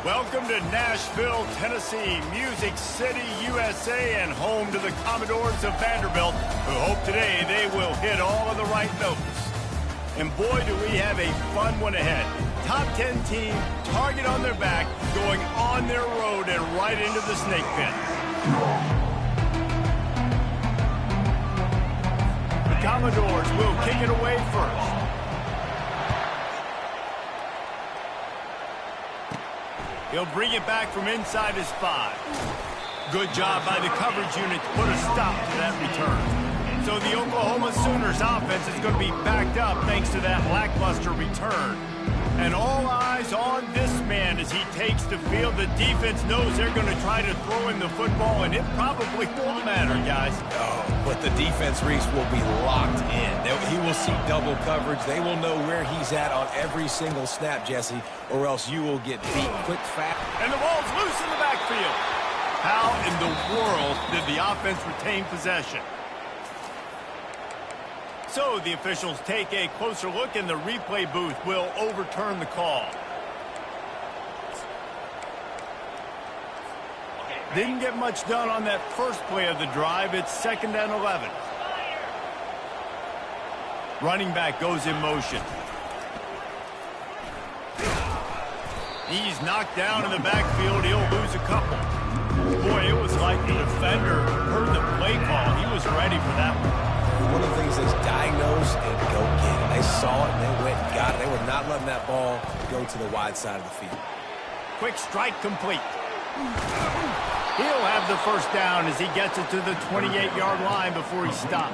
Welcome to Nashville, Tennessee, Music City, USA, and home to the Commodores of Vanderbilt, who hope today they will hit all of the right notes. And boy, do we have a fun one ahead. Top 10 team, target on their back, going on their road and right into the snake pit. The Commodores will kick it away first. He'll bring it back from inside his 5. Good job by the coverage unit to put a stop to that return. So the Oklahoma Sooners offense is going to be backed up thanks to that lackluster return. And all eyes on this man as he takes the field. The defense knows they're going to try to throw him the football, and it probably won't matter, guys. Oh, but the defense, Reese, will be locked in. He will see double coverage. They will know where he's at on every single snap, Jesse, or else you will get beat quick, fast. And the ball's loose in the backfield. How in the world did the offense retain possession? So the officials take a closer look, and the replay booth will overturn the call. Didn't get much done on that first play of the drive. It's 2nd and 11. Running back goes in motion. He's knocked down in the backfield. He'll lose a couple. Boy, it was like the defender heard the play call. He was ready for that one. One of the things is diagnose and go get it. They saw it and they went and got it. They were not letting that ball go to the wide side of the field. Quick strike complete. He'll have the first down as he gets it to the 28-yard line before he stops.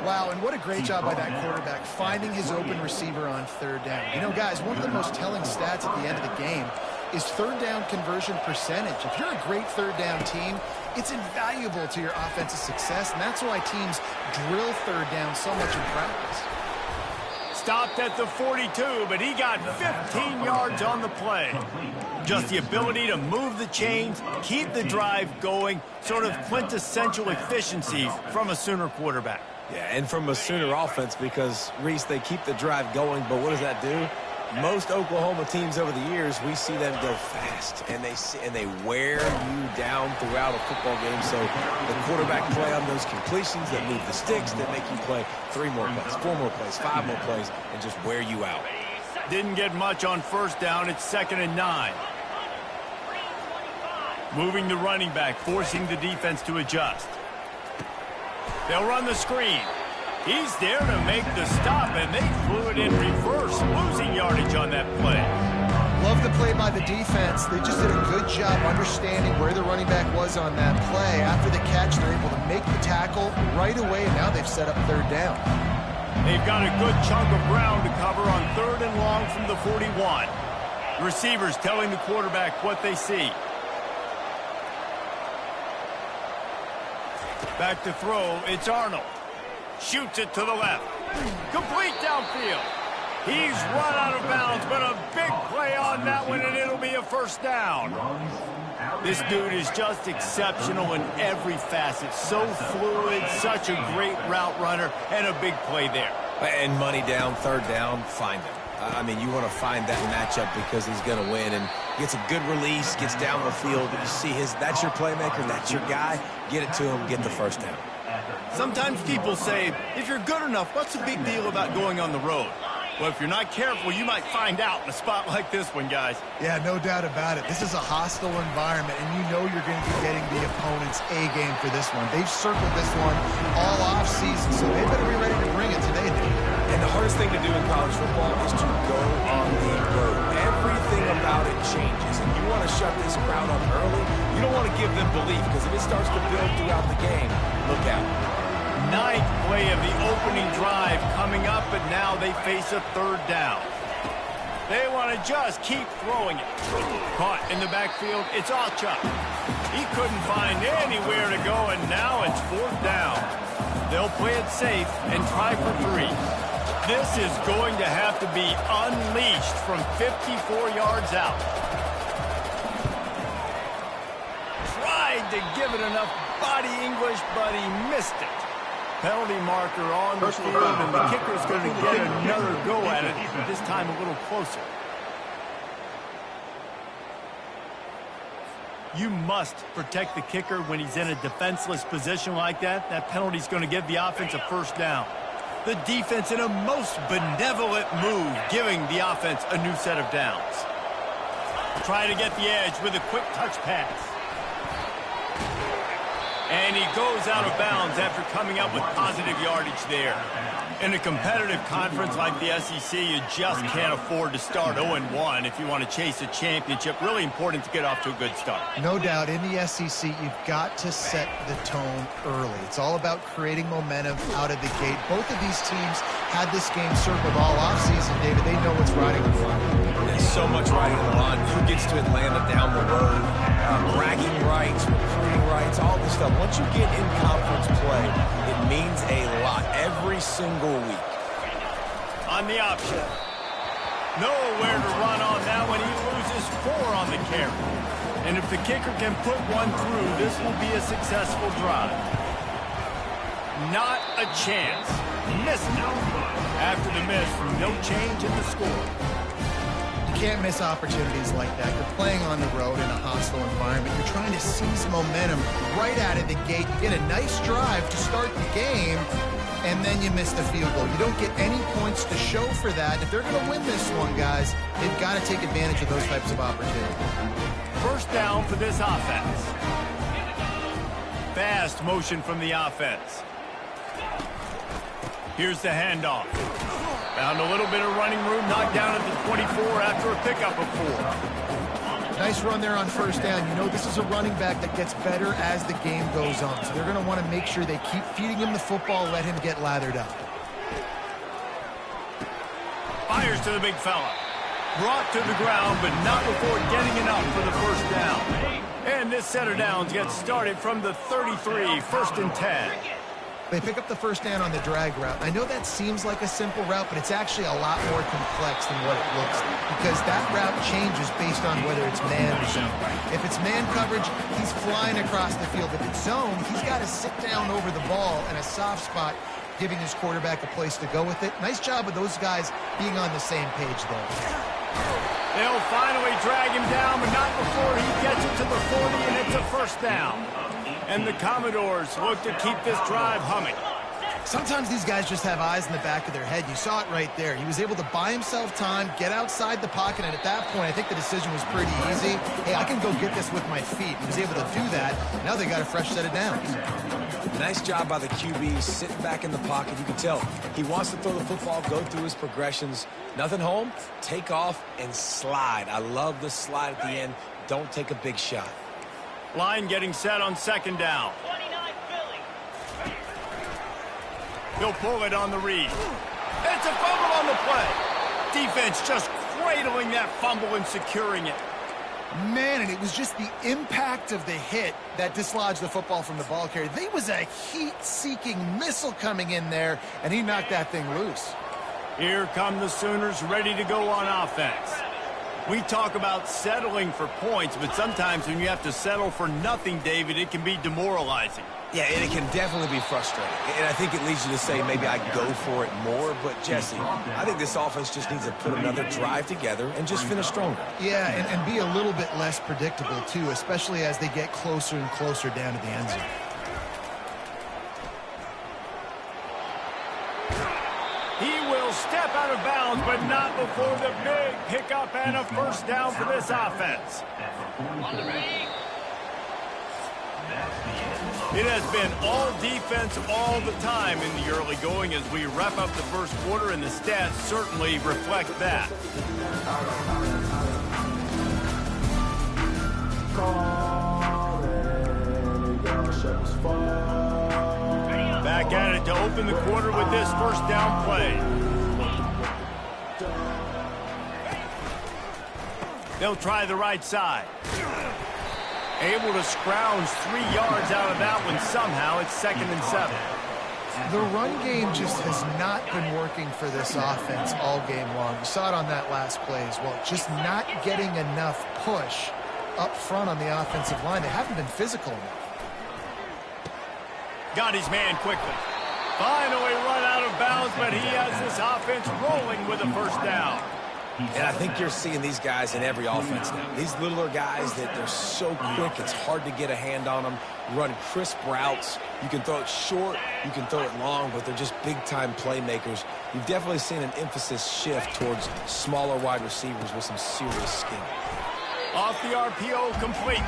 Wow, and what a great job by that quarterback, finding his open receiver on 3rd down. You know, guys, one of the most telling stats at the end of the game is 3rd down conversion percentage. If you're a great 3rd down team, it's invaluable to your offensive success, and that's why teams drill 3rd down so much in practice. Stopped at the 42, but he got 15 yards on the play. Just the ability to move the chains, keep the drive going, sort of quintessential efficiency from a Sooner quarterback. Yeah, and from a Sooner offense because, Reese, they keep the drive going, but what does that do? Most Oklahoma teams over the years, we see them go fast, and they wear you down throughout a football game. So the quarterback play on those completions that move the sticks, that make you play 3 more plays, 4 more plays, 5 more plays, and just wear you out. Didn't get much on 1st down. It's 2nd and 9. Moving the running back, forcing the defense to adjust. They'll run the screen. He's there to make the stop, and they flew it in reverse, losing yardage on that play. Love the play by the defense. They just did a good job understanding where the running back was on that play. After the catch, they're able to make the tackle right away, and now they've set up 3rd down. They've got a good chunk of ground to cover on 3rd and long from the 41. The receivers telling the quarterback what they see. Back to throw, it's Arnold. Shoots it to the left. Complete downfield. He's run out of bounds, but a big play on that one, and it'll be a 1st down. This dude is just exceptional in every facet. So fluid, such a great route runner, and a big play there. And money down, 3rd down, find him. I mean, you want to find that matchup because he's going to win, and gets a good release, gets down the field. You see that's your playmaker, that's your guy. Get it to him, get the 1st down. Sometimes people say, if you're good enough, what's the big deal about going on the road? Well, if you're not careful, you might find out in a spot like this one, guys. Yeah, no doubt about it. This is a hostile environment, and you know you're going to be getting the opponent's A-game for this one. They've circled this one all off-season, so they better be ready to bring it today, dude. And the hardest thing to do in college football is to go on the road. Everything about it changes, and you want to shut this crowd up early. You don't want to give them belief, because if it starts to build throughout the game, look out. 9th play of the opening drive coming up, but now they face a 3rd down. They want to just keep throwing it. Caught in the backfield, it's Alchuk. He couldn't find anywhere to go, and now it's 4th down. They'll play it safe and try for 3. This is going to have to be unleashed from 54 yards out. Tried to give it enough body English, but he missed it. Penalty marker on the field, and the kicker's going to get another go at it, this time a little closer. You must protect the kicker when he's in a defenseless position like that. That penalty is going to give the offense a first down. The defense in a most benevolent move, giving the offense a new set of downs. Try to get the edge with a quick touch pass. And he goes out of bounds after coming up with positive yardage there. In a competitive conference like the SEC, you just can't afford to start 0-1 if you want to chase a championship. Really important to get off to a good start. No doubt, in the SEC, you've got to set the tone early. It's all about creating momentum out of the gate. Both of these teams had this game circled all offseason, David. They know what's riding on the line. There's so much riding on the line. Who gets to Atlanta down the road? Bragging rights, recruiting rights, all this stuff. Once you get in conference play, it means a lot every single week. On the option. Nowhere to run on that when he loses 4 on the carry. And if the kicker can put one through, this will be a successful drive. Not a chance. Missed it. After the miss, no change in the score. You can't miss opportunities like that. You're playing on the road in a hostile environment. You're trying to seize momentum right out of the gate. You get a nice drive to start the game, and then you miss the field goal. You don't get any points to show for that. If they're going to win this one, guys, they've got to take advantage of those types of opportunities. First down for this offense. Fast motion from the offense. Here's the handoff. Found a little bit of running room, knocked down at the 24 after a pickup of 4. Nice run there on first down. You know, this is a running back that gets better as the game goes on. So they're going to want to make sure they keep feeding him the football, let him get lathered up. Fires to the big fella. Brought to the ground, but not before getting enough for the first down. And this set of downs gets started from the 33, 1st and 10. They pick up the first down on the drag route. I know that seems like a simple route, but it's actually a lot more complex than what it looks like, because that route changes based on whether it's man or zone. If it's man coverage, he's flying across the field. If it's zone, he's got to sit down over the ball in a soft spot, giving his quarterback a place to go with it. Nice job of those guys being on the same page there. They'll finally drag him down, but not before he gets it to the 40, and it's a first down. And the Commodores look to keep this drive humming. Sometimes these guys just have eyes in the back of their head. You saw it right there. He was able to buy himself time, get outside the pocket, and at that point, I think the decision was pretty easy. Hey, I can go get this with my feet. He was able to do that. Now they got a fresh set of downs. Nice job by the QB, sitting back in the pocket. You can tell he wants to throw the football, go through his progressions. Nothing home, take off, and slide. I love the slide at the end. Don't take a big shot. Line getting set on second down. He'll pull it on the read. It's a fumble on the play. Defense just cradling that fumble and securing it. Man, and it was just the impact of the hit that dislodged the football from the ball carrier. There was a heat-seeking missile coming in there, and he knocked that thing loose. Here come the Sooners ready to go on offense. We talk about settling for points, but sometimes when you have to settle for nothing, David, it can be demoralizing. Yeah, and it can definitely be frustrating. And I think it leads you to say maybe I go for it more. But, Jesse, I think this offense just needs to put another drive together and just finish stronger. Yeah, and be a little bit less predictable, too, especially as they get closer and closer down to the end zone. He will step out of bounds, but not before the big pickup and a first down for this offense. It has been all defense all the time in the early going as we wrap up the first quarter, and the stats certainly reflect that. Back at it to open the quarter with this first down play. They'll try the right side. Able to scrounge 3 yards out of that one somehow. It's 2nd and 7. The run game just has not been working for this offense all game long. You saw it on that last play as well. Just not getting enough push up front on the offensive line. They haven't been physical enough. Got his man quickly. Finally run out of bounds, but he has this offense rolling with a first down. And I think you're seeing these guys in every offense now. These littler guys that they're so quick, it's hard to get a hand on them, run crisp routes. You can throw it short, you can throw it long, but they're just big-time playmakers. You've definitely seen an emphasis shift towards smaller wide receivers with some serious skill. Off the RPO, complete.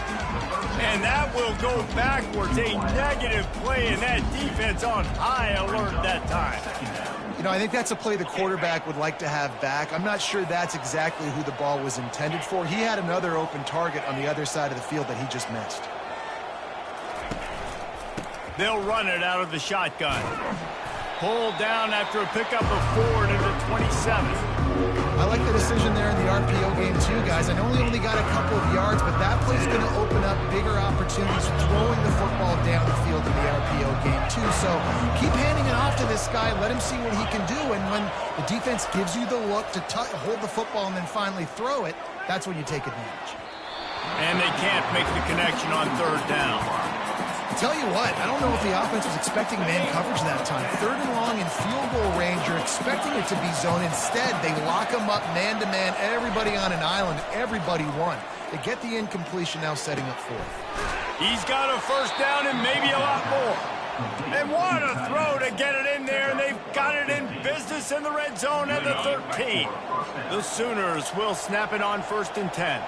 And that will go backwards. A negative play, and that defense on high alert that time. You know, I think that's a play the quarterback would like to have back. I'm not sure that's exactly who the ball was intended for. He had another open target on the other side of the field that he just missed. They'll run it out of the shotgun. Pulled down after a pickup of 4 to the 27. I like the decision there in the RPO game too, guys. I know he only got a couple of yards, but that play's going to open up bigger opportunities throwing the football down the field in the RPO game too. So keep handing it off to this guy. Let him see what he can do. And when the defense gives you the look to hold the football and then finally throw it, that's when you take advantage. And they can't make the connection on third down. Tell you what, I don't know if the offense was expecting man coverage that time. Third and long in field goal range, you're expecting it to be zone. Instead, they lock them up man-to-man, everybody on an island, everybody won. They get the incompletion, now setting up fourth. He's got a first down and maybe a lot more. And what a throw to get it in there, and they've got it in business in the red zone at the 13. The Sooners will snap it on 1st and 10.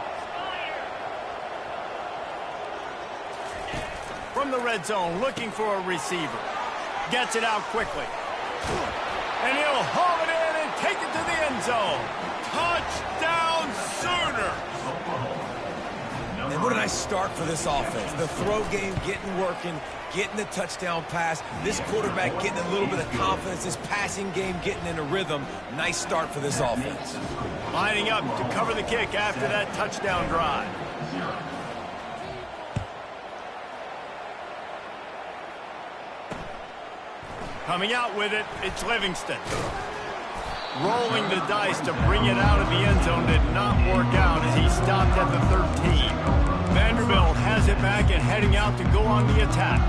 From the red zone, looking for a receiver. Gets it out quickly. And he'll haul it in and take it to the end zone. Touchdown, Sooners! And what a nice start for this offense. The throw game getting working, getting the touchdown pass. This quarterback getting a little bit of confidence. This passing game getting in a rhythm. Nice start for this offense. Lining up to cover the kick after that touchdown drive. Coming out with it, it's Livingston. Rolling the dice to bring it out of the end zone did not work out as he stopped at the 13. Vanderbilt has it back and heading out to go on the attack.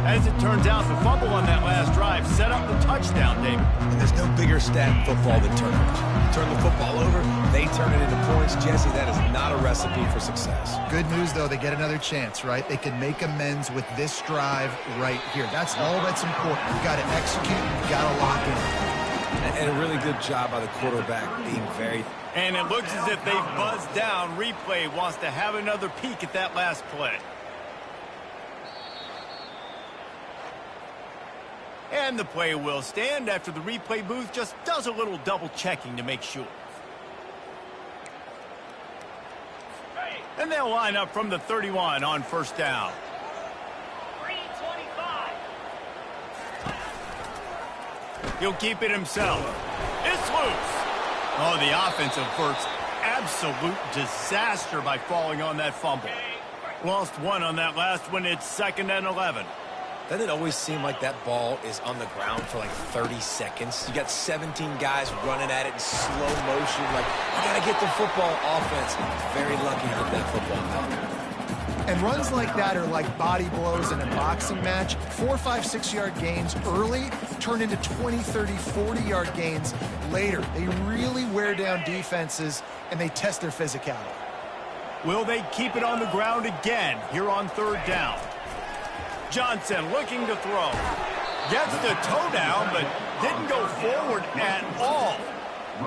As it turns out, the fumble on that last drive set up the touchdown, David. And there's no bigger stat in football than turnovers. Turn the football over, they turn it into points. Jesse, that is not a recipe for success. Good news, though, they get another chance, right? They can make amends with this drive right here. That's all that's important. You've got to execute, you've got to lock in. And a really good job by the quarterback being very... And it looks as if they've buzzed down. Replay wants to have another peek at that last play. And the play will stand after the replay booth just does a little double checking to make sure. And they'll line up from the 31 on 1st down. 325. He'll keep it himself. It's loose. Oh, the offense averts absolute disaster by falling on that fumble. Lost one on that last one. It's 2nd and 11. Doesn't it always seem like that ball is on the ground for like 30 seconds? You got 17 guys running at it in slow motion. Like, you got to get the football. Offense very lucky to get that football out. And runs like that are like body blows in a boxing match. 4, 5, 6-yard gains early turn into 20, 30, 40-yard gains later. They really wear down defenses, and they test their physicality. Will they keep it on the ground again here on 3rd down? Johnson looking to throw. Gets the toe down, but didn't go forward at all.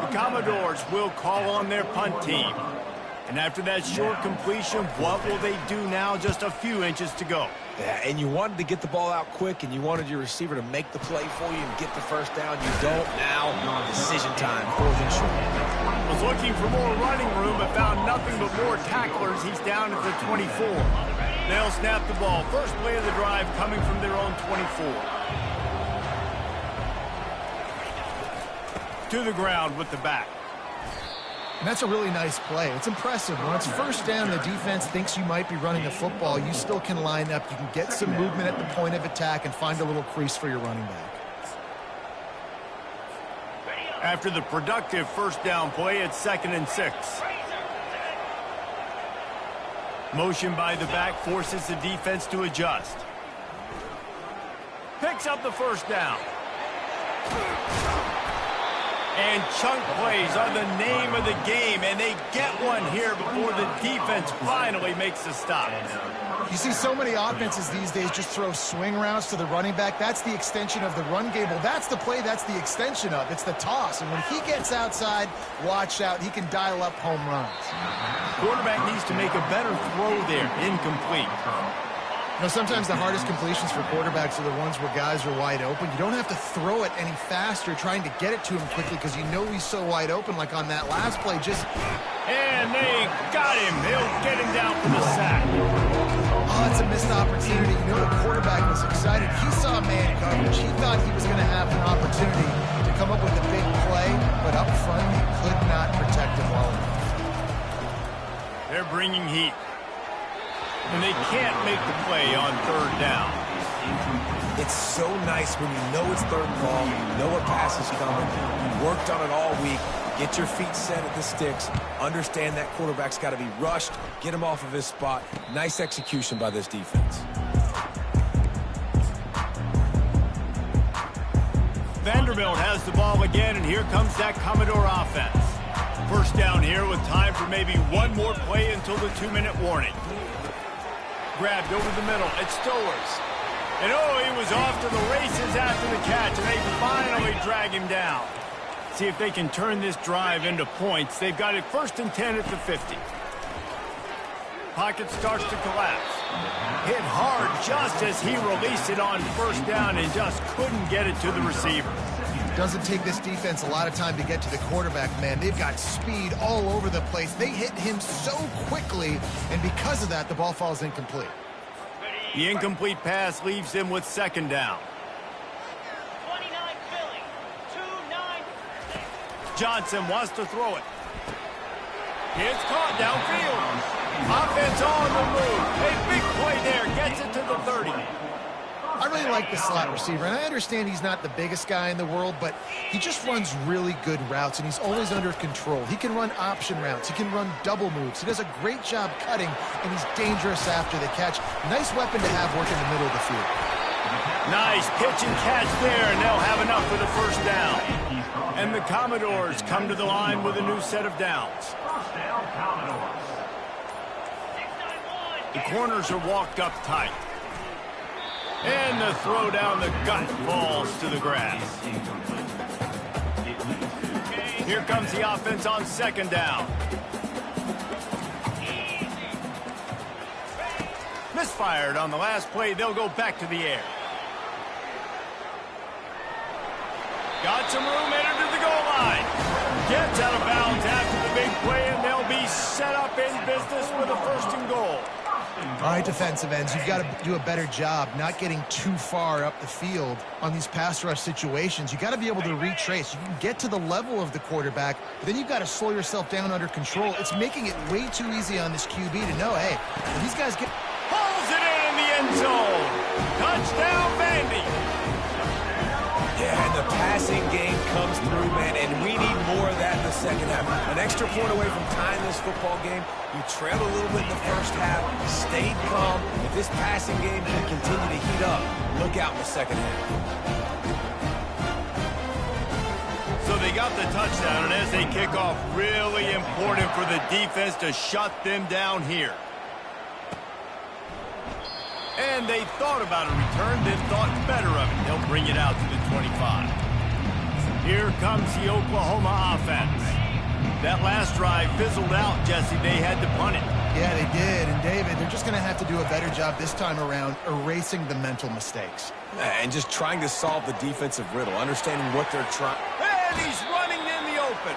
The Commodores will call on their punt team. And after that short completion, what will they do now? Just a few inches to go. Yeah, and you wanted to get the ball out quick, and you wanted your receiver to make the play for you and get the first down. You don't now. Decision time, 4th and short. Was looking for more running room, but found nothing but more tacklers. He's down at the 24. They'll snap the ball. First play of the drive coming from their own 24. To the ground with the back. And that's a really nice play. It's impressive. When it's 1st down, the defense thinks you might be running the football. You still can line up. You can get some movement at the point of attack and find a little crease for your running back. After the productive 1st down play, it's 2nd and 6. Motion by the back forces the defense to adjust. Picks up the 1st down. And chunk plays are the name of the game, and they get one here before the defense finally makes a stop. You see so many offenses these days just throw swing routes to the running back. That's the extension of the run game. Well, that's the play that's the extension of. It's the toss. And when he gets outside, watch out. He can dial up home runs. Quarterback needs to make a better throw there. Incomplete. You know, sometimes the hardest completions for quarterbacks are the ones where guys are wide open. You don't have to throw it any faster trying to get it to him quickly because you know he's so wide open, like on that last play. And they got him. He'll get him down for the sack. Oh, it's a missed opportunity. You know, the quarterback was excited. He saw man coverage. He thought he was going to have an opportunity to come up with a big play, but up front, he could not protect him well enough. They're bringing heat. And they can't make the play on third down. It's so nice when you know it's third and long, you know a pass is coming, you worked on it all week, get your feet set at the sticks, understand that quarterback's got to be rushed, get him off of his spot. Nice execution by this defense. Vanderbilt has the ball again, and here comes that Commodore offense. First down here with time for maybe one more play until the 2-minute warning. Grabbed over the middle. It's Stowers. And oh, he was off to the races after the catch, and they finally drag him down. See if they can turn this drive into points. They've got it 1st and 10 at the 50. Pocket starts to collapse. Hit hard just as he released it on first down and just couldn't get it to the receiver. Doesn't take this defense a lot of time to get to the quarterback, man. They've got speed all over the place. They hit him so quickly, and because of that, the ball falls incomplete. The incomplete pass leaves him with 2nd down. 29 Philly, 2-9. Johnson wants to throw it. It's caught downfield. Offense on the move. A big play there. Gets it to the 30. I really like the slot receiver, and I understand he's not the biggest guy in the world, but he just runs really good routes, and he's always under control. He can run option routes. He can run double moves. He does a great job cutting, and he's dangerous after the catch. Nice weapon to have working in the middle of the field. Nice pitch and catch there, and they'll have enough for the 1st down. And the Commodores come to the line with a new set of downs. The corners are walked up tight. And the throw down the gut falls to the grass. Here comes the offense on 2nd down. Misfired on the last play. They'll go back to the air. Got some room, entered to the goal line. Gets out of bounds after the big play, and they'll be set up in business with a 1st and goal. All right, defensive ends, you've got to do a better job not getting too far up the field on these pass rush situations. You've got to be able to retrace. You can get to the level of the quarterback, but then you've got to slow yourself down under control. It's making it way too easy on this QB to know, hey, if these guys get... Pulls it in the end zone. Touchdown, Vandy. Yeah, and the passing game comes through, man, and we need more of that in the 2nd half. An extra point away from tying this football game. You trailed a little bit in the 1st half, stayed calm. If this passing game can continue to heat up, look out in the 2nd half. So they got the touchdown, and as they kick off, really important for the defense to shut them down here. And they thought about a return, then thought better of it. They'll bring it out to the 25. Here comes the Oklahoma offense. That last drive fizzled out, Jesse. They had to punt it. Yeah, they did. And, David, they're just going to have to do a better job this time around erasing the mental mistakes. And just trying to solve the defensive riddle, understanding what they're trying. And he's running in the open.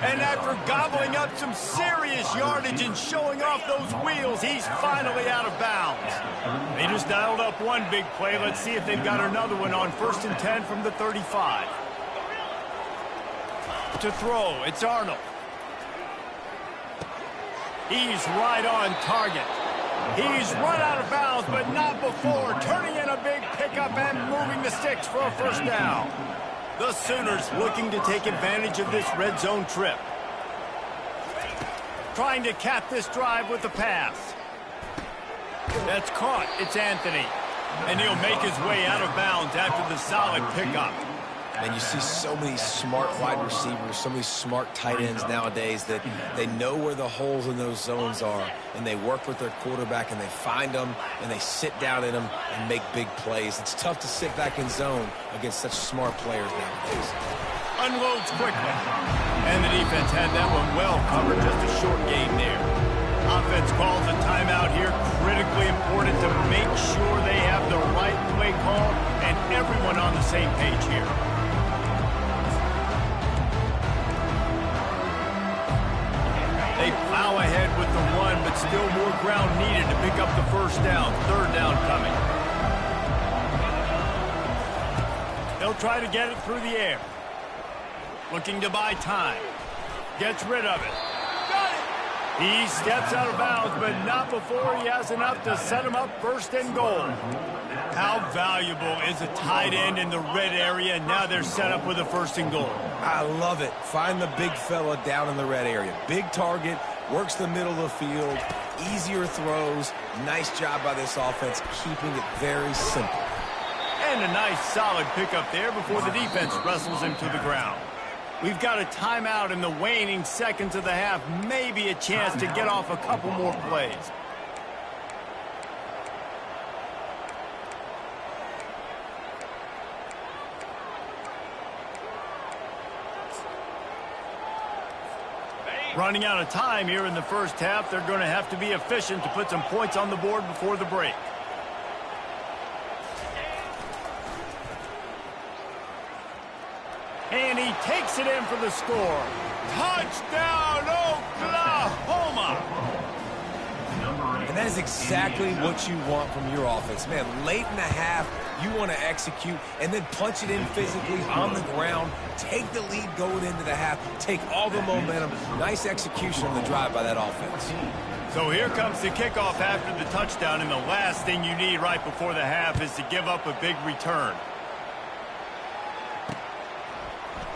And after gobbling up some serious yardage and showing off those wheels, he's finally out of bounds. They just dialed up one big play. Let's see if they've got another one on 1st and 10 from the 35. To throw, it's Arnold. He's right on target. He's run out of bounds, but not before turning in a big pickup and moving the sticks for a 1st down. The Sooners looking to take advantage of this red zone trip. Trying to cap this drive with the pass. That's caught. It's Anthony. And he'll make his way out of bounds after the solid pickup. And you see so many smart wide receivers, so many smart tight ends nowadays that they know where the holes in those zones are, and they work with their quarterback, and they find them, and they sit down in them and make big plays. It's tough to sit back in zone against such smart players nowadays. Unloads quickly. And the defense had that one well covered. Just a short gain there. Offense calls a timeout here. Critically important to make sure they have the right play call and everyone on the same page here. They plow ahead with the run, but still more ground needed to pick up the first down. Third down coming. They'll try to get it through the air. Looking to buy time. Gets rid of it. Got it! He steps out of bounds, but not before he has enough to set him up first and goal. How valuable is a tight end in the red area? Now they're set up with a first and goal. I love it. Find the big fella down in the red area. Big target, works the middle of the field, easier throws. Nice job by this offense, keeping it very simple. And a nice solid pickup there before the defense wrestles him to the ground. We've got a timeout in the waning seconds of the half. Maybe a chance to get off a couple more plays. Running out of time here in the first half. They're going to have to be efficient to put some points on the board before the break. And he takes it in for the score. Touchdown, Oklahoma! And that is exactly what you want from your offense. Man, late in the half, you want to execute and then punch it in physically on the ground, take the lead going into the half, take all the momentum. Nice execution on the drive by that offense. So here comes the kickoff after the touchdown, and the last thing you need right before the half is to give up a big return.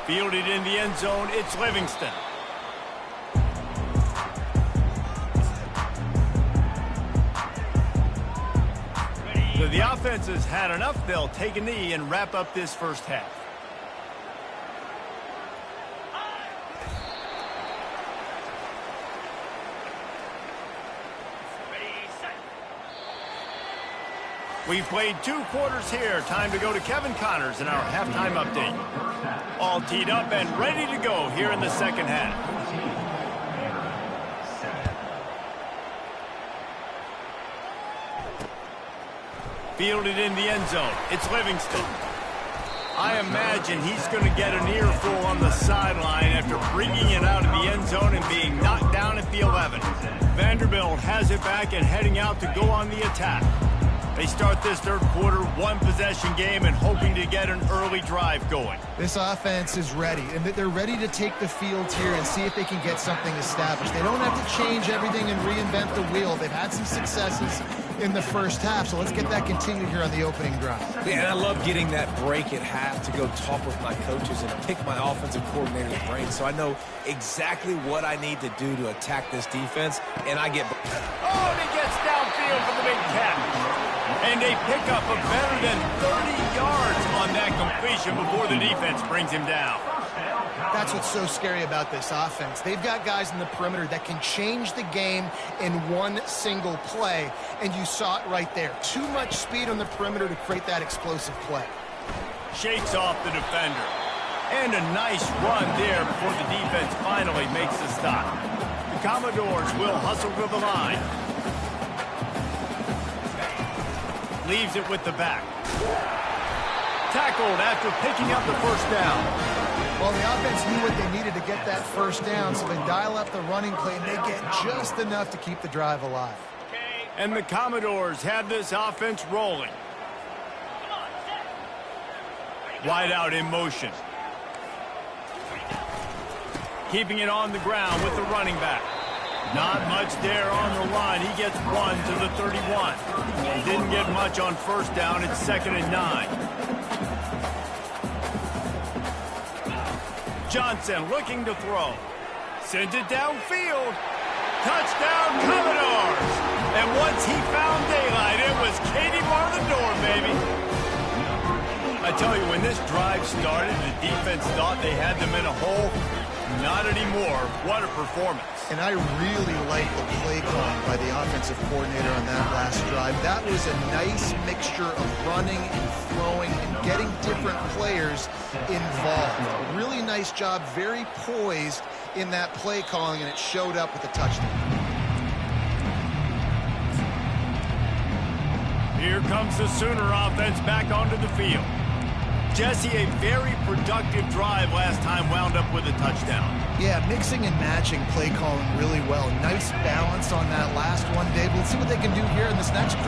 Fielded in the end zone, it's Livingston. So the offense has had enough. They'll take a knee and wrap up this first half. We've played 2 quarters here. Time to go to Kevin Connors in our halftime update. All teed up and ready to go here in the second half. Fielded in the end zone. It's Livingston. I imagine he's going to get an earful on the sideline after bringing it out of the end zone and being knocked down at the 11. Vanderbilt has it back and heading out to go on the attack. They start this third quarter, 1-possession game, and hoping to get an early drive going. This offense is ready, and they're ready to take the field here and see if they can get something established. They don't have to change everything and reinvent the wheel. They've had some successes in the first half, so let's get that continued here on the opening drive. Yeah, and I love getting that break at half to go talk with my coaches and pick my offensive coordinator's brain so I know exactly what I need to do to attack this defense, and I get... Oh, and he gets downfield for the big catch. And they pick up a better than 30 yards on that completion before the defense brings him down. That's what's so scary about this offense. They've got guys in the perimeter that can change the game in one single play, and you saw it right there. Too much speed on the perimeter to create that explosive play. Shakes off the defender. And a nice run there before the defense finally makes the stop. The Commodores will hustle to the line. Leaves it with the back. Tackled after picking up the first down. Well, the offense knew what they needed to get that first down, so they dial up the running play, and they get just enough to keep the drive alive. And the Commodores have this offense rolling. Wide out in motion. Keeping it on the ground with the running back. Not much there on the line. He gets 1 to the 31. He didn't get much on first down. It's 2nd and 9. Johnson looking to throw. Sends it downfield. Touchdown, Commodores. And once he found daylight, it was Katie bar the door, baby. I tell you, when this drive started, the defense thought they had them in a hole. Not anymore. What a performance. And I really like the play calling by the offensive coordinator on that last drive. That was a nice mixture of running and throwing and getting different players involved. Really nice job, very poised in that play calling, and it showed up with a touchdown. Here comes the Sooner offense back onto the field. Jesse, a very productive drive last time wound up with a touchdown. Yeah, mixing and matching play calling really well. Nice balance on that last one, Dave. Let's see what they can do here in this next drive.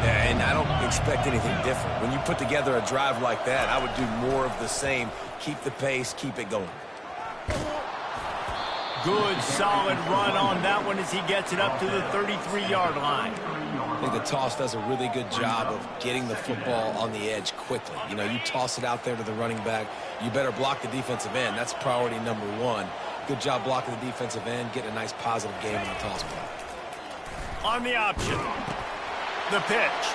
Yeah, and I don't expect anything different. When you put together a drive like that, I would do more of the same. Keep the pace, keep it going. Good, solid run on that one as he gets it up to the 33-yard line. I think the toss does a really good job of getting the football on the edge quickly. You know, you toss it out there to the running back, you better block the defensive end. That's priority number one. Good job blocking the defensive end, get a nice positive game on the toss play. On the option. The pitch.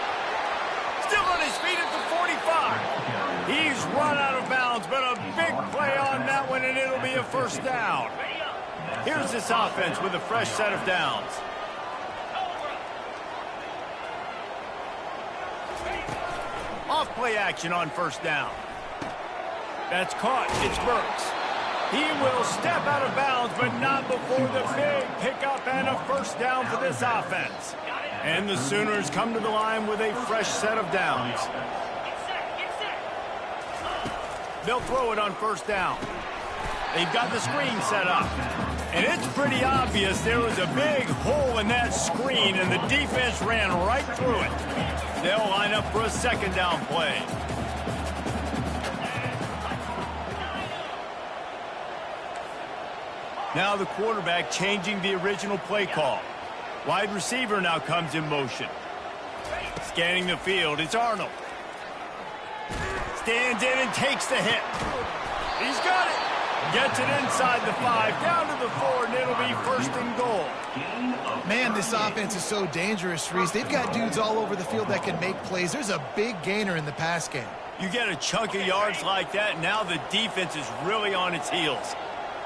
Still on his feet at the 45. He's run out of bounds, but a big play on that one, and it'll be a first down. Here's this offense with a fresh set of downs. Off play action on first down. That's caught. It's Burks. He will step out of bounds, but not before the big pickup and a first down for this offense. And the Sooners come to the line with a fresh set of downs. They'll throw it on first down. They've got the screen set up. And it's pretty obvious there was a big hole in that screen, and the defense ran right through it. They'll line up for a second down play. Now the quarterback changing the original play call. Wide receiver now comes in motion. Scanning the field, it's Arnold. Stands in and takes the hit. He's got it. Gets it inside the 5, down to the 4, and it'll be first and goal. Man, this offense is so dangerous, Reese. They've got dudes all over the field that can make plays. There's a big gainer in the pass game. You get a chunk of yards like that, now the defense is really on its heels.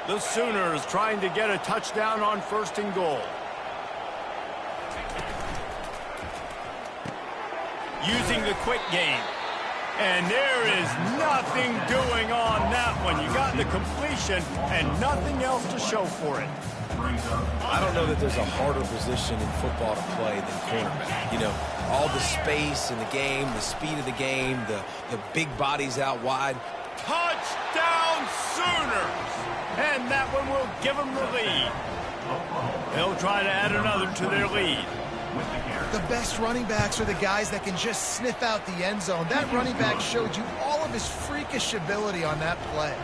The Sooners trying to get a touchdown on first and goal. Using the quick game. And there is nothing doing on that one. You got the completion and nothing else to show for it. I don't know that there's a harder position in football to play than cornerback. You know, all the space in the game, the speed of the game, the big bodies out wide. Touchdown Sooners! And that one will give them the lead. They'll try to add another to their lead. The best running backs are the guys that can just sniff out the end zone. That running back showed you all of his freakish ability on that play.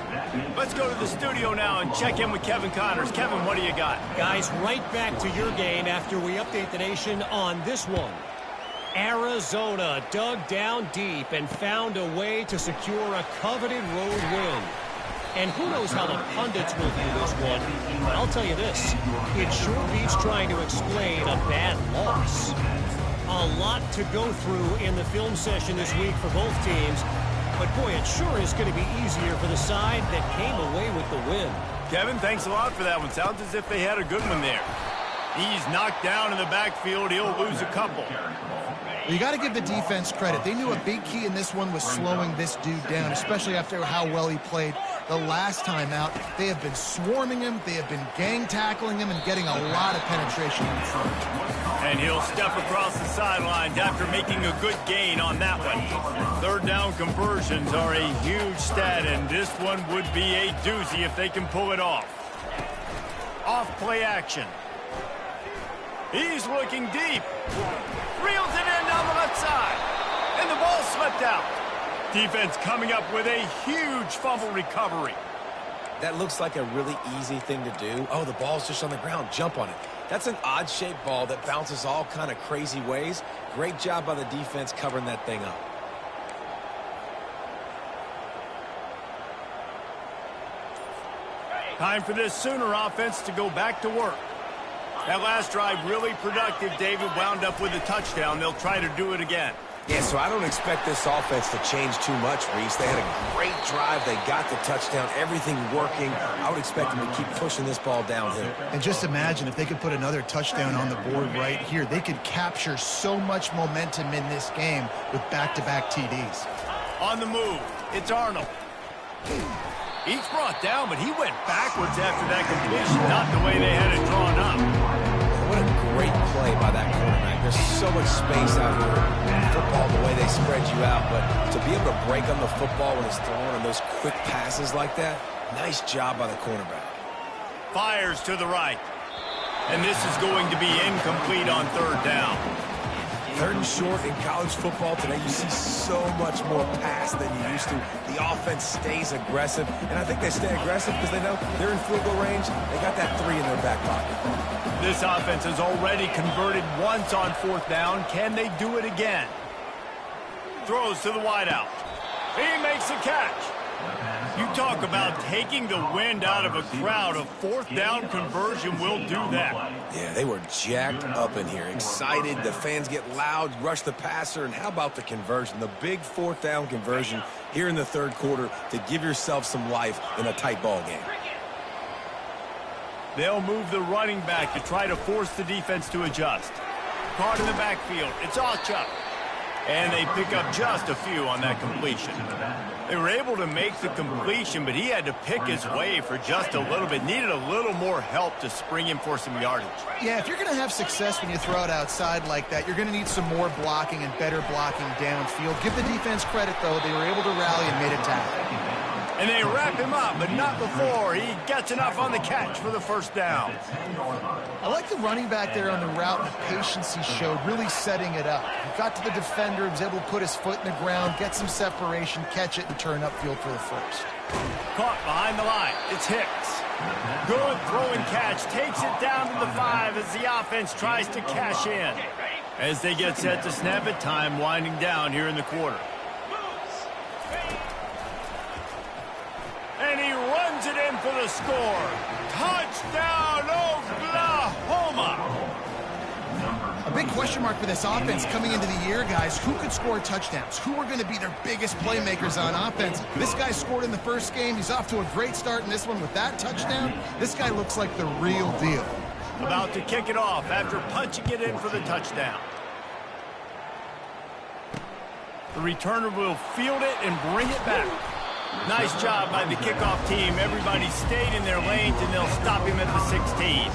Let's go to the studio now and check in with Kevin Connors. Kevin, what do you got? Guys, right back to your game after we update the nation on this one. Arizona dug down deep and found a way to secure a coveted road win. And who knows how the pundits will view this one. I'll tell you this, it sure beats trying to explain a bad loss. A lot to go through in the film session this week for both teams. But boy, it sure is going to be easier for the side that came away with the win. Kevin, thanks a lot for that one. Sounds as if they had a good one there. He's knocked down in the backfield. He'll lose a couple. You got to give the defense credit. They knew a big key in this one was slowing this dude down, especially after how well he played the last time out. They have been swarming him. They have been gang tackling him and getting a lot of penetration in front. And he'll step across the sidelines after making a good gain on that one. Third down conversions are a huge stat, and this one would be a doozy if they can pull it off. Off play action. He's looking deep. Reels it in down the left side. And the ball slipped out. Defense coming up with a huge fumble recovery. That looks like a really easy thing to do. Oh, the ball's just on the ground. Jump on it. That's an odd-shaped ball that bounces all kind of crazy ways. Great job by the defense covering that thing up. Time for this Sooner offense to go back to work. That last drive really productive. David wound up with a touchdown. They'll try to do it again. Yeah, so I don't expect this offense to change too much, Reese. They had a great drive. They got the touchdown, everything working. I would expect them to keep pushing this ball downhill. And just imagine if they could put another touchdown on the board right here. They could capture so much momentum in this game with back-to-back TDs. On the move, it's Arnold. He's brought down, but he went backwards after that completion, not the way they had it drawn up. What a great play by that quarterback. There's so much space out here in football, the way they spread you out, but to be able to break on the football when it's thrown and those quick passes like that, nice job by the cornerback. Fires to the right. And this is going to be incomplete on third down. Third and short in college football today, you see so much more pass than you used to. The offense stays aggressive, and I think they stay aggressive because they know they're in field goal range. They got that 3 in their back pocket. This offense has already converted once on fourth down. Can they do it again? Throws to the wideout. He makes the catch. You talk about taking the wind out of a crowd. A fourth down conversion will do that. Yeah, they were jacked up in here, excited. The fans get loud, rush the passer, and how about the conversion? The big fourth down conversion here in the third quarter to give yourself some life in a tight ball game. They'll move the running back to try to force the defense to adjust. Caught in the backfield. It's Allchuck. And they pick up just a few on that completion. They were able to make the completion, but he had to pick his way for just a little bit. Needed a little more help to spring him for some yardage. Yeah, if you're going to have success when you throw it outside like that, you're going to need some more blocking and better blocking downfield. Give the defense credit, though. They were able to rally and made a tackle. And they wrap him up, but not before he gets enough on the catch for the first down. I like the running back there on the route and the patience he showed, really setting it up. He got to the defender, was able to put his foot in the ground, get some separation, catch it, and turn upfield for the first. Caught behind the line. It's Hicks. Good throw and catch. Takes it down to the 5 as the offense tries to cash in. As they get set to snap it, time winding down here in the quarter. And he runs it in for the score. Touchdown, Oklahoma! A big question mark for this offense coming into the year, guys. Who could score touchdowns? Who are going to be their biggest playmakers on offense? This guy scored in the first game. He's off to a great start in this one with that touchdown. This guy looks like the real deal. About to kick it off after punching it in for the touchdown. The returner will field it and bring it back. Nice job by the kickoff team. Everybody stayed in their lanes, and they'll stop him at the 16.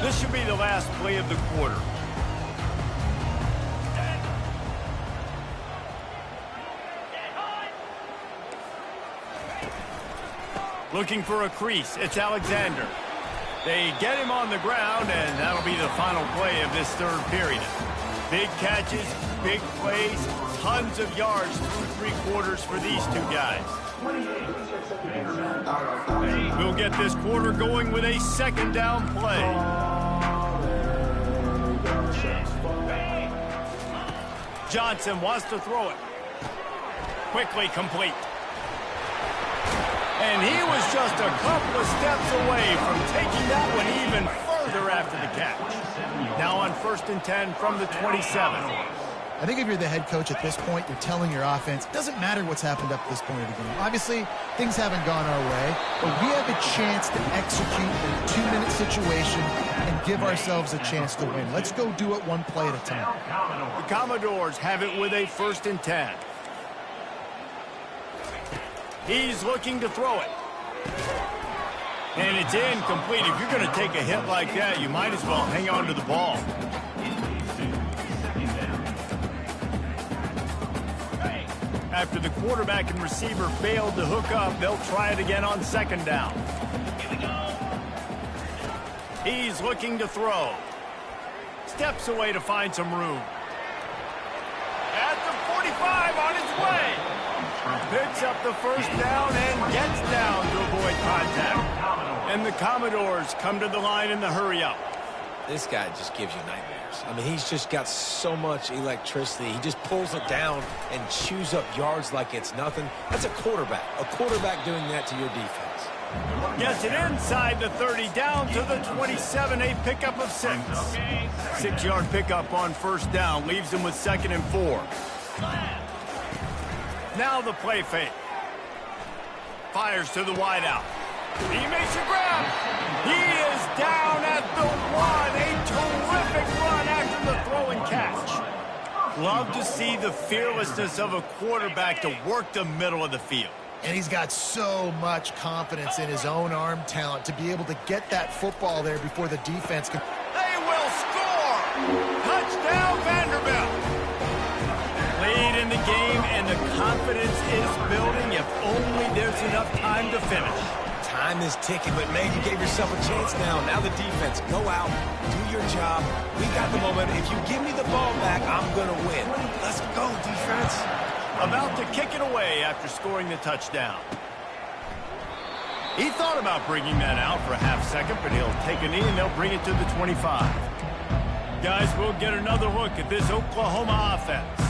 This should be the last play of the quarter. Looking for a crease. It's Alexander. They get him on the ground, and that'll be the final play of this third period. Big catches, big plays, tons of yards through 3 quarters for these two guys. We'll get this quarter going with a second down play. Johnson wants to throw it. Quickly complete. And he was just a couple of steps away from taking that one even further after the catch. Now on 1st and 10 from the 27. I think if you're the head coach at this point, you're telling your offense, it doesn't matter what's happened up to this point of the game. Obviously, things haven't gone our way, but we have a chance to execute in a 2-minute situation and give ourselves a chance to win. Let's go do it one play at a time. The Commodores have it with a 1st and 10. He's looking to throw it. And it's incomplete. If you're going to take a hit like that, you might as well hang on to the ball. After the quarterback and receiver failed to hook up, they'll try it again on 2nd down. He's looking to throw. Steps away to find some room. At the 45 on his way. Picks up the 1st down and gets down to avoid contact. And the Commodores come to the line in the hurry-up. This guy just gives you nightmares. I mean, he's just got so much electricity. He just pulls it down and chews up yards like it's nothing. That's a quarterback doing that to your defense. Gets it inside the 30, down to the 27, a pickup of 6. 6-yard pickup on first down, leaves him with 2nd and 4. Now the play fake. Fires to the wideout. He makes a grab. He is down at the 1. A terrific run after the throw and catch. Love to see the fearlessness of a quarterback to work the middle of the field. And he's got so much confidence in his own arm talent to be able to get that football there before the defense can. They will score! Touchdown, Vanderbilt! Lead in the game, and the confidence is building if only there's enough time to finish. Time is ticking, but man, you gave yourself a chance now. Now the defense, go out, do your job. We got the momentum. If you give me the ball back, I'm going to win. Let's go, defense. About to kick it away after scoring the touchdown. He thought about bringing that out for a half second, but he'll take a knee and they'll bring it to the 25. Guys, we'll get another look at this Oklahoma offense.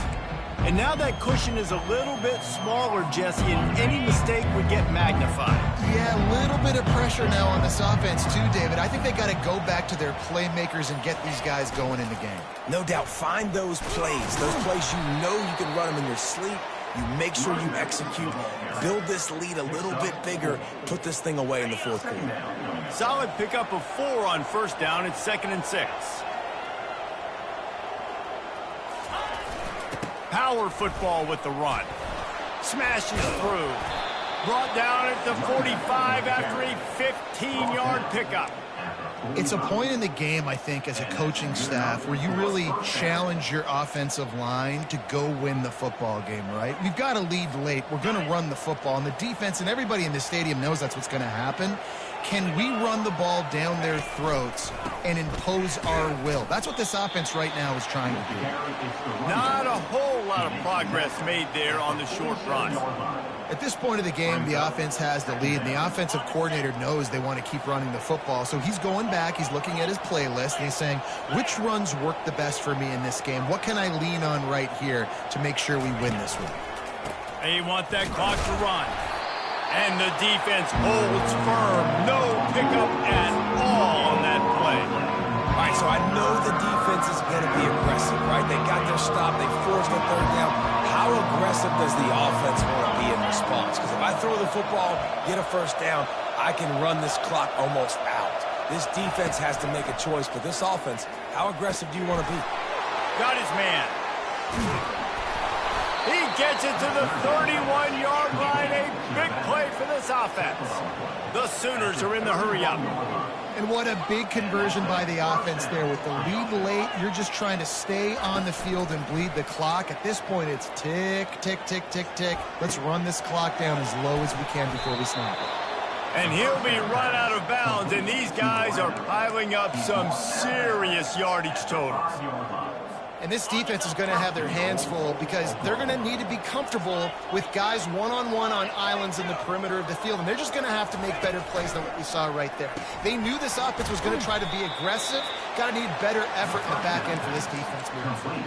And now that cushion is a little bit smaller, Jesse, and any mistake would get magnified. Yeah, a little bit of pressure now on this offense too, David. I think they got to go back to their playmakers and get these guys going in the game. No doubt, find those plays you know you can run them in your sleep. You make sure you execute, build this lead a little bit bigger, put this thing away in the fourth quarter. Solid pickup of 4 on first down. It's 2nd and 6. Power football with the run. Smashes through. Brought down at the 45 after a 15-yard pickup. It's a point in the game, I think, as a coaching staff where you really challenge your offensive line to go win the football game, right? We've got to lead late. We're going to run the football, and the defense and everybody in the stadium knows that's what's going to happen. Can we run the ball down their throats and impose our will? That's what this offense right now is trying to do. Not a whole lot of progress made there on the short run. At this point of the game, the offense has the lead, and the offensive coordinator knows they want to keep running the football. So he's going back, he's looking at his playlist, and he's saying, which runs work the best for me in this game? What can I lean on right here to make sure we win this one? They want that clock to run. And the defense holds firm. No pickup at all on that play. All right, so I know the defense is going to be aggressive, right? They got their stop. They forced the third down. How aggressive does the offense want to be in response? Because if I throw the football, get a first down, I can run this clock almost out. This defense has to make a choice, but this offense, how aggressive do you want to be? Got his man. He gets it to the 31-yard line. A big play for this offense. The Sooners are in the hurry-up. And what a big conversion by the offense there. With the lead late, you're just trying to stay on the field and bleed the clock. At this point, it's tick, tick, tick, tick, tick. Let's run this clock down as low as we can before we snap it. And he'll be run out of bounds, and these guys are piling up some serious yardage totals. And this defense is going to have their hands full because they're going to need to be comfortable with guys one-on-one on islands in the perimeter of the field. And they're just going to have to make better plays than what we saw right there. They knew this offense was going to try to be aggressive. Got to need better effort in the back end for this defense moving forward.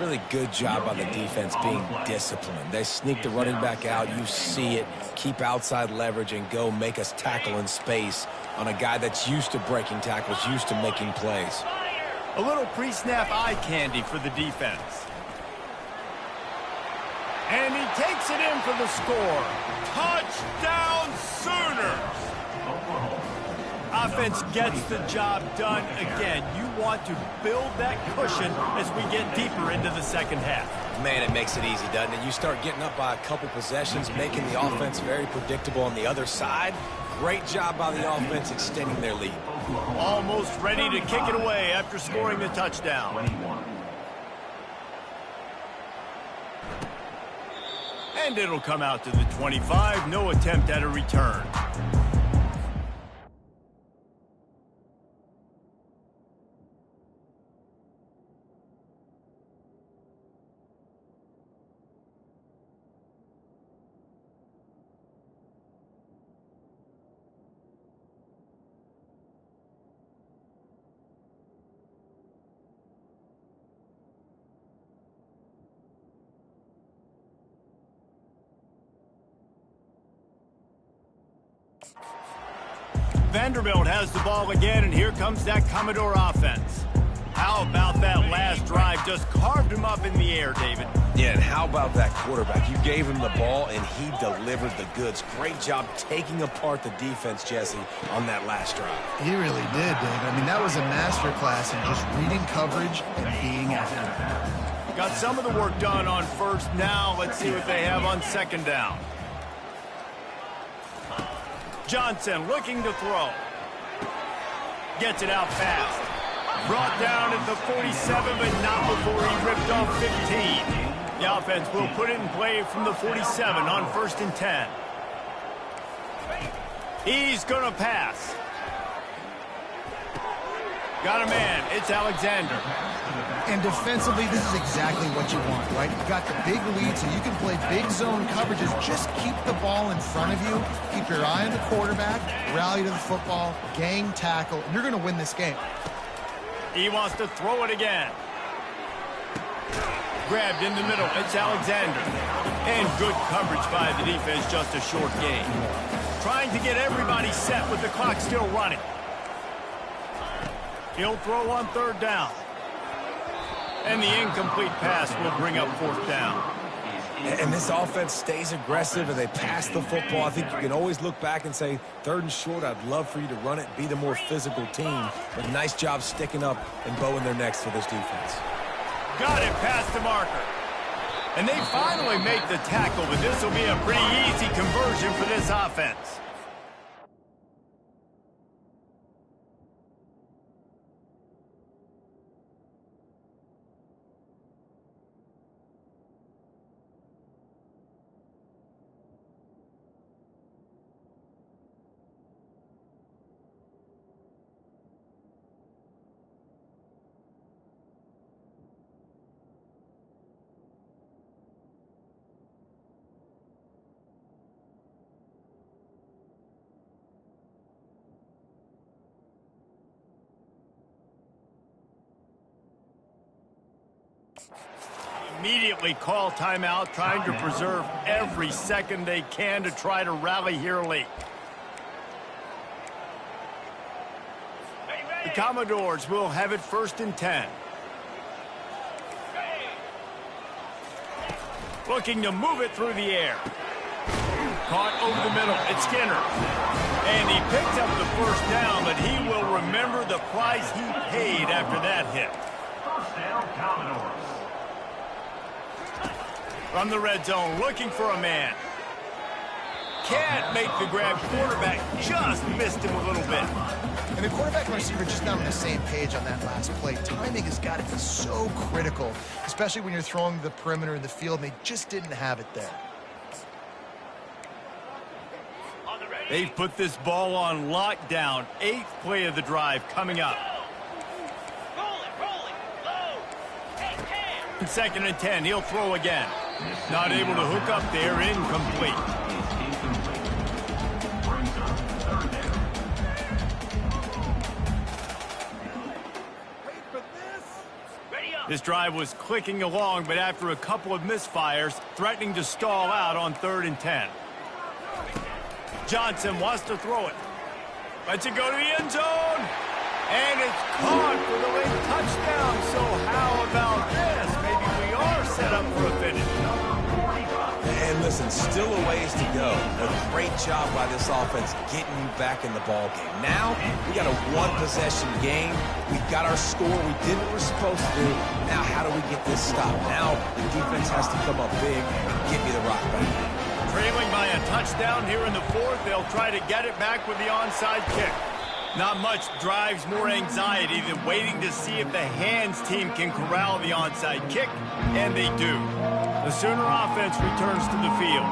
Really good job by the defense being disciplined. They sneak the running back out. You see it. Keep outside leverage and go make us tackle in space on a guy that's used to breaking tackles, used to making plays. A little pre-snap eye candy for the defense. And he takes it in for the score. Touchdown Sooners! Offense gets the job done again. You want to build that cushion as we get deeper into the second half. Man, it makes it easy, doesn't it? You start getting up by a couple possessions, making the offense very predictable on the other side. Great job by the offense extending their lead. Almost ready to kick it away after scoring the touchdown. And it'll come out to the 25. No attempt at a return. Vanderbilt has the ball again, and here comes that Commodore offense. How about that last drive? Just carved him up in the air, David. Yeah, and how about that quarterback? You gave him the ball, and he delivered the goods. Great job taking apart the defense, Jesse, on that last drive. He really did, David. I mean, that was a masterclass in just reading coverage and being accurate. Got some of the work done on first. Now let's see what they have on second down. Johnson looking to throw. Gets it out fast. Brought down at the 47, but not before he ripped off 15. The offense will put it in play from the 47 on 1st and 10. He's going to pass. Got a man. It's Alexander. And defensively, this is exactly what you want, right? You've got the big lead, so you can play big zone coverages. Just keep the ball in front of you. Keep your eye on the quarterback. Rally to the football. Gang tackle. And you're going to win this game. He wants to throw it again. Grabbed in the middle. It's Alexander. And good coverage by the defense. Just a short gain. Trying to get everybody set with the clock still running. He'll throw on 3rd down. And the incomplete pass will bring up 4th down. And this offense stays aggressive, and they pass the football. I think you can always look back and say, 3rd and short, I'd love for you to run it, be the more physical team. But nice job sticking up and bowing their necks for this defense. Got it past the marker. And they finally make the tackle, but this will be a pretty easy conversion for this offense. Immediately call timeout, trying to preserve every second they can to try to rally here late. The Commodores will have it 1st and 10. Looking to move it through the air. Caught over the middle. It's Skinner. And he picks up the 1st down, but he will remember the price he paid after that hit. 1st down, Commodores. From the red zone, looking for a man. Can't make the grab. Quarterback just missed him a little bit. And the quarterback and receiver just not on the same page on that last play. Timing has got to be so critical, especially when you're throwing the perimeter of the field, and they just didn't have it there. They've put this ball on lockdown. 8th play of the drive coming up. Rolling, low. 2nd and 10, he'll throw again. Not able to hook up there, incomplete. This drive was clicking along, but after a couple of misfires, threatening to stall out on 3rd and 10. Johnson wants to throw it. Lets it go to the end zone. And it's caught for the late touchdown. So how about this? Maybe we are set up for a finish. And listen, still a ways to go. A great job by this offense getting you back in the ball game. Now, we got a one-possession game. We've got our score. We did what we're supposed to do. Now, how do we get this stopped? Now, the defense has to come up big and give me the rock back. Trailing by a touchdown here in the 4th. They'll try to get it back with the onside kick. Not much drives more anxiety than waiting to see if the hands team can corral the onside kick, and they do. The Sooner offense returns to the field.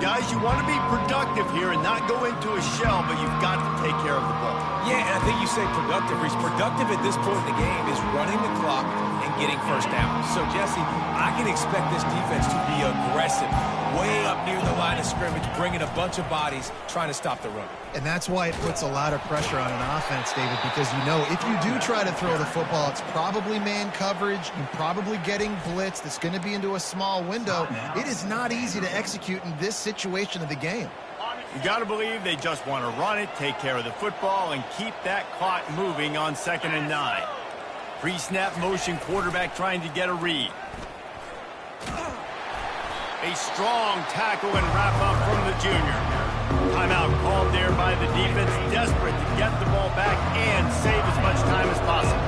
Guys, you want to be productive here and not go into a shell, but you've got to take care of the ball. Yeah, and I think you say productive. Reese, productive at this point in the game is running the clock and getting 1st down. So, Jesse, I can expect this defense to be aggressive, way up near the line of scrimmage, bringing a bunch of bodies, trying to stop the run. And that's why it puts a lot of pressure on an offense, David, because you know if you do try to throw the football, it's probably man coverage, you're probably getting blitz that's going to be into a small window. It is not easy to execute in this situation of the game. You got to believe they just want to run it, take care of the football, and keep that clock moving on 2nd and 9. Pre-snap motion quarterback trying to get a read. A strong tackle and wrap up from the junior. Timeout called there by the defense, desperate to get the ball back and save as much time as possible.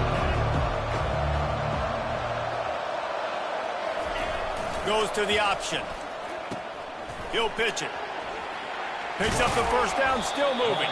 Goes to the option. He'll pitch it. Picks up the first down, still moving.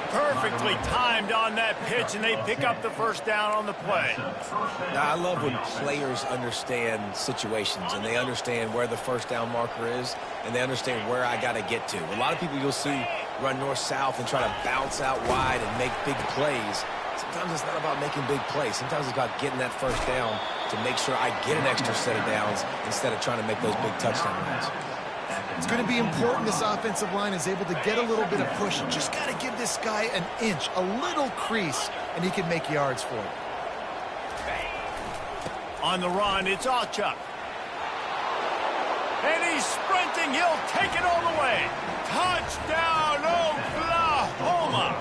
Perfectly timed on that pitch, and they pick up the first down on the play. Now, I love when players understand situations, and they understand where the first down marker is, and they understand where I got to get to. A lot of people you'll see run north-south and try to bounce out wide and make big plays. Sometimes it's not about making big plays. Sometimes it's about getting that first down to make sure I get an extra set of downs instead of trying to make those big touchdown runs. It's going to be important this offensive line is able to get a little bit of push. Just got to give this guy an inch, a little crease, and he can make yards for it. On the run, it's Allchuck. And he's sprinting. He'll take it all the way. Touchdown, Oklahoma!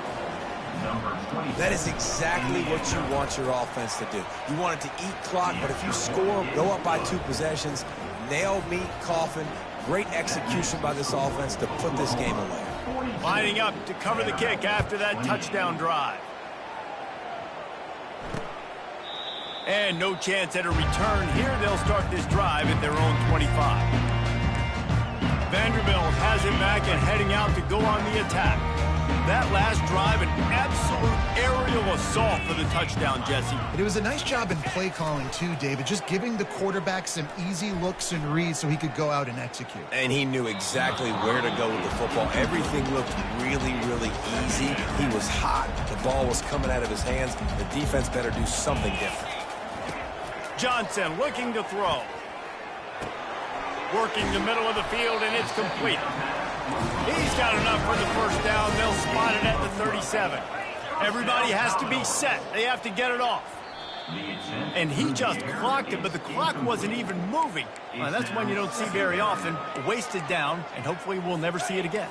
That is exactly what you want your offense to do. You want it to eat clock, but if you score, go up by 2 possessions, nail meat, coffin. Great execution by this offense to put this game away. Lining up to cover the kick after that touchdown drive. And no chance at a return here. They'll start this drive at their own 25. Vanderbilt has it back and heading out to go on the attack. That last drive, an absolute aerial assault for the touchdown, Jesse. It was a nice job in play calling, too, David, just giving the quarterback some easy looks and reads so he could go out and execute. And he knew exactly where to go with the football. Everything looked really, really easy. He was hot. The ball was coming out of his hands. The defense better do something different. Johnson looking to throw. Working the middle of the field, and it's complete. He's got enough for the first down. They'll spot it at the 37. Everybody has to be set. They have to get it off. And he just clocked it, but the clock wasn't even moving. Well, that's one you don't see very often. A wasted down, and hopefully we'll never see it again.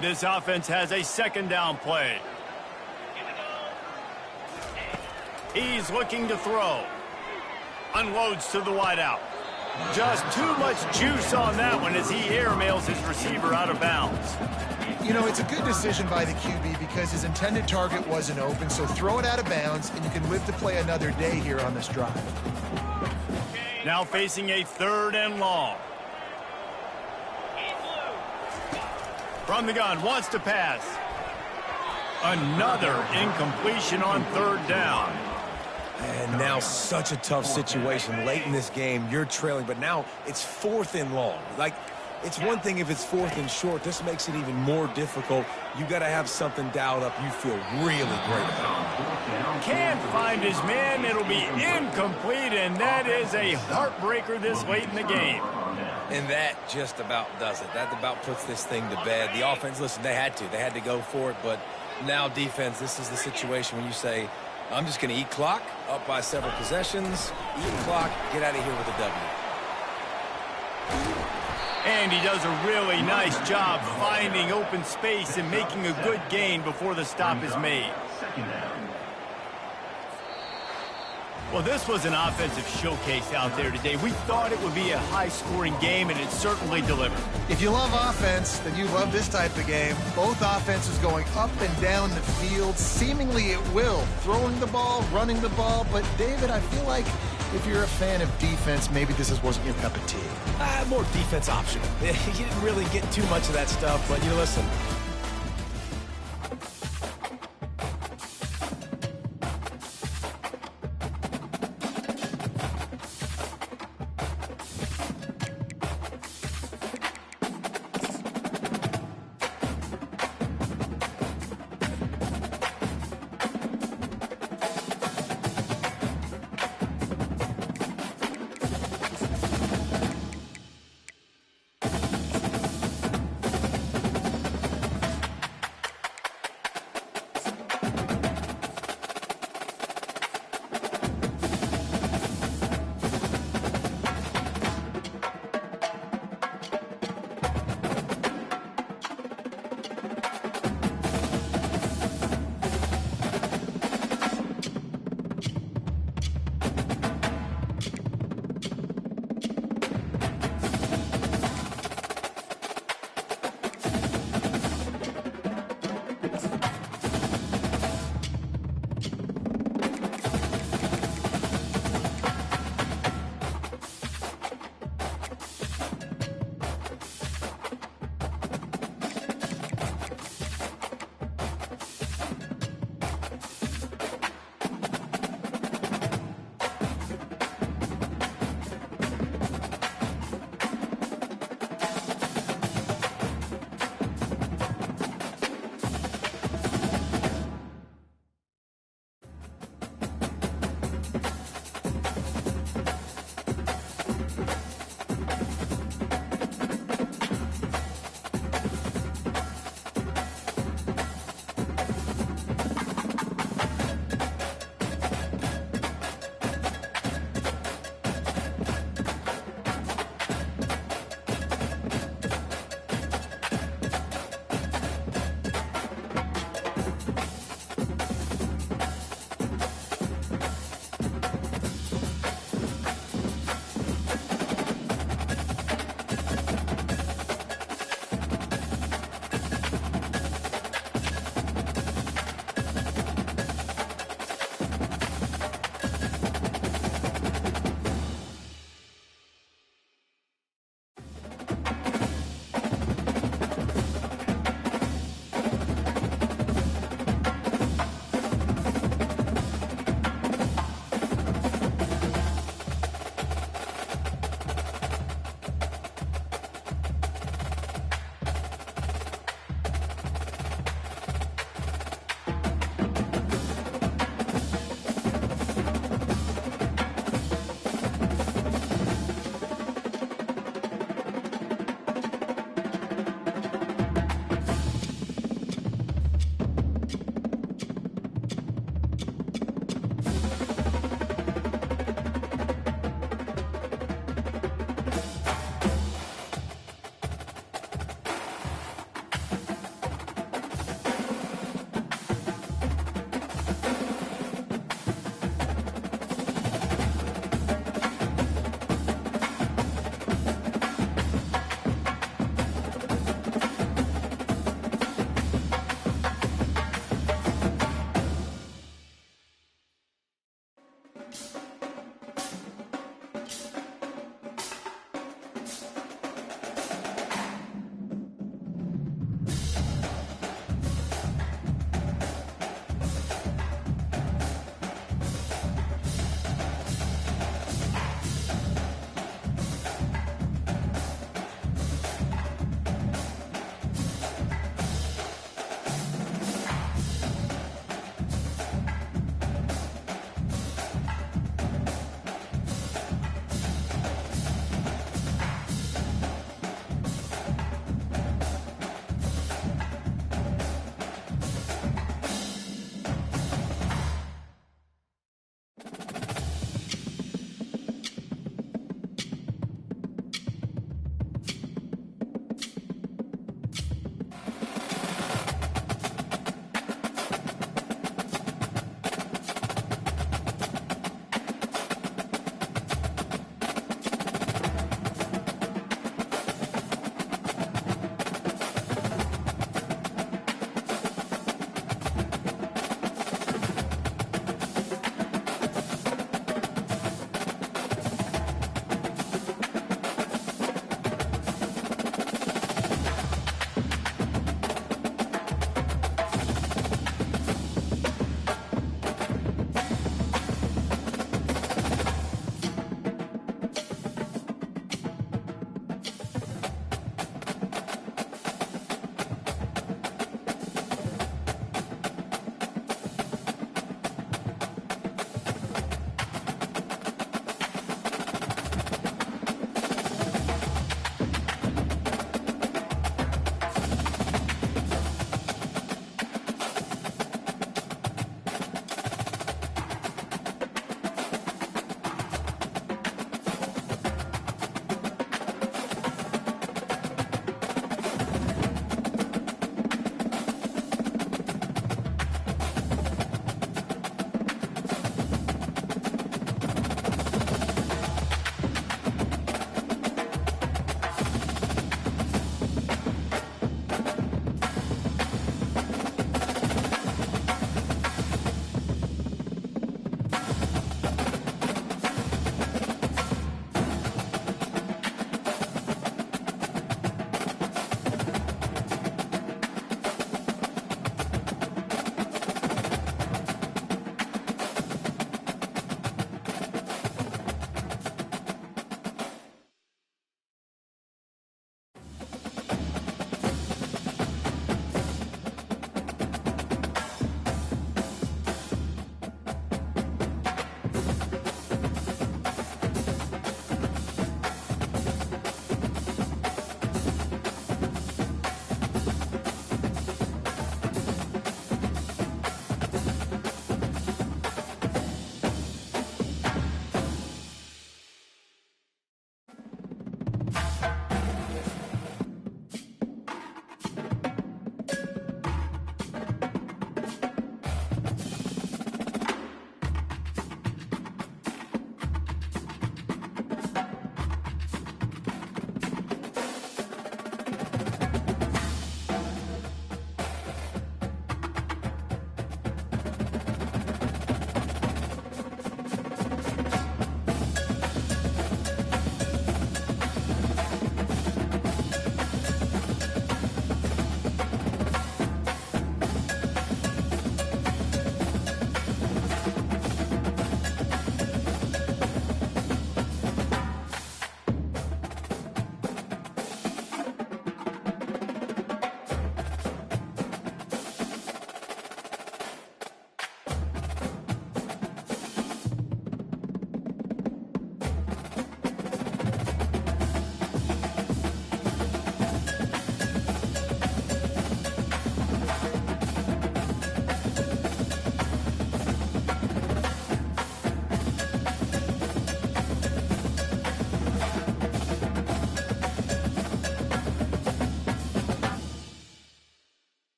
This offense has a 2nd down play. He's looking to throw. Unloads to the wideout. Just too much juice on that one as he airmails his receiver out of bounds. You know, it's a good decision by the QB because his intended target wasn't open, so throw it out of bounds, and you can live to play another day here on this drive. Now facing a 3rd and long. From the gun, wants to pass. Another incompletion on 3rd down. And now such a tough situation. Late in this game, you're trailing, but now it's 4th and long. Like, it's one thing if it's 4th and short. This makes it even more difficult. You got to have something dialed up you feel really great about. Can't find his man. It'll be incomplete, and that is a heartbreaker this late in the game. And that just about does it. That about puts this thing to bed. The offense, listen, they had to go for it, but now defense, this is the situation when you say, I'm just going to eat clock, up by several possessions, eat clock, get out of here with a W. And he does a really nice job finding open space and making a good gain before the stop is made. Well, this was an offensive showcase out there today. We thought it would be a high-scoring game, and it certainly delivered. If you love offense, then you love this type of game. Both offenses going up and down the field, seemingly at will. Throwing the ball, running the ball. But, David, I feel like if you're a fan of defense, maybe this wasn't your cup of tea. More defense optional. You didn't really get too much of that stuff, but, you know, listen.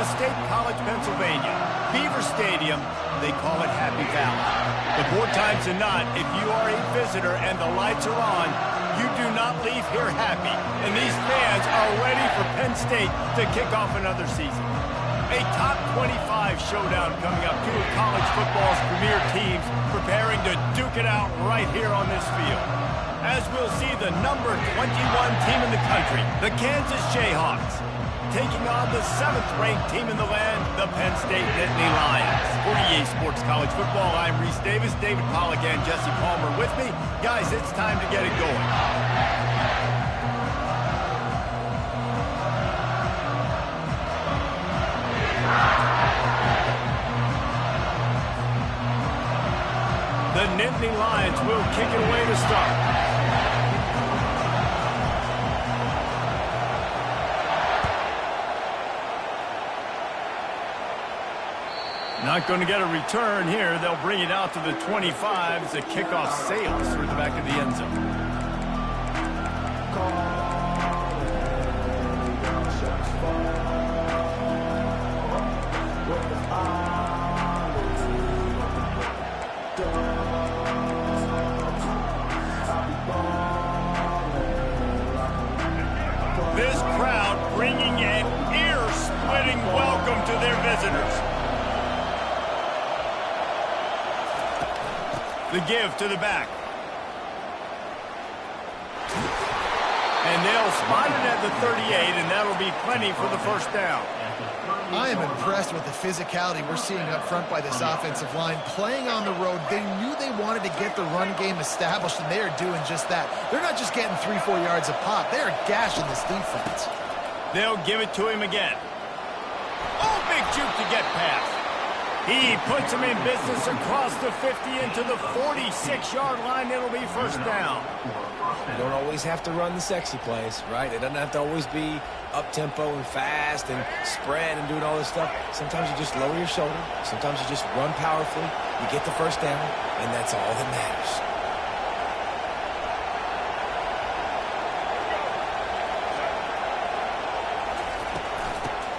Arizona State College, Pennsylvania. Beaver Stadium, they call it Happy Valley. But more times than not, if you are a visitor and the lights are on, you do not leave here happy. And these fans are ready for Penn State to kick off another season. A top 25 showdown coming up. Two of college football's premier teams preparing to duke it out right here on this field. As we'll see the number 21 team in the country, the Kansas Jayhawks, taking on the 7th-ranked team in the land, the Penn State Nittany Lions. For EA Sports College Football, I'm Reese Davis, David Pollack, and Jesse Palmer with me. Guys, it's time to get it going. The Nittany Lions will kick it away to start. Not going to get a return here. They'll bring it out to the 25 as the kickoff sails through the back of the end zone. This crowd bringing an ear-splitting welcome to their visitors. The give to the back. And they'll spot it at the 38, and that'll be plenty for the first down. I am impressed with the physicality we're seeing up front by this offensive line. Playing on the road, they knew they wanted to get the run game established, and they are doing just that. They're not just getting 3-4 yards a pop. They are gashing this defense. They'll give it to him again. Oh, big juke to get past. He puts him in business across the 50 into the 46-yard line. It'll be first down. You don't always have to run the sexy plays, right? It doesn't have to always be up-tempo and fast and spread and doing all this stuff. Sometimes you just lower your shoulder. Sometimes you just run powerfully. You get the first down, and that's all that matters.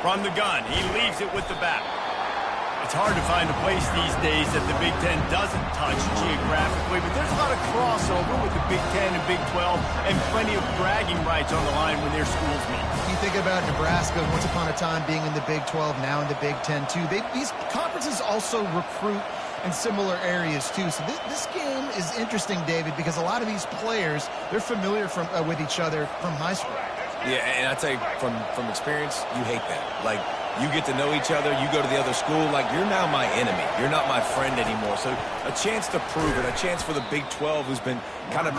From the gun, he leaves it with the back. It's hard to find a place these days that the Big Ten doesn't touch geographically, but there's a lot of crossover with the Big Ten and Big 12 and plenty of bragging rights on the line when their schools meet. You think about Nebraska, once upon a time being in the Big 12, now in the Big 10 too. These conferences also recruit in similar areas too. So this game is interesting, David, because a lot of these players, they're familiar with each other from high school. Yeah, and I tell you, from experience, you hate that. Like, you get to know each other, you go to the other school, like, you're now my enemy. You're not my friend anymore. So a chance to prove it, a chance for the Big 12, who's been kind of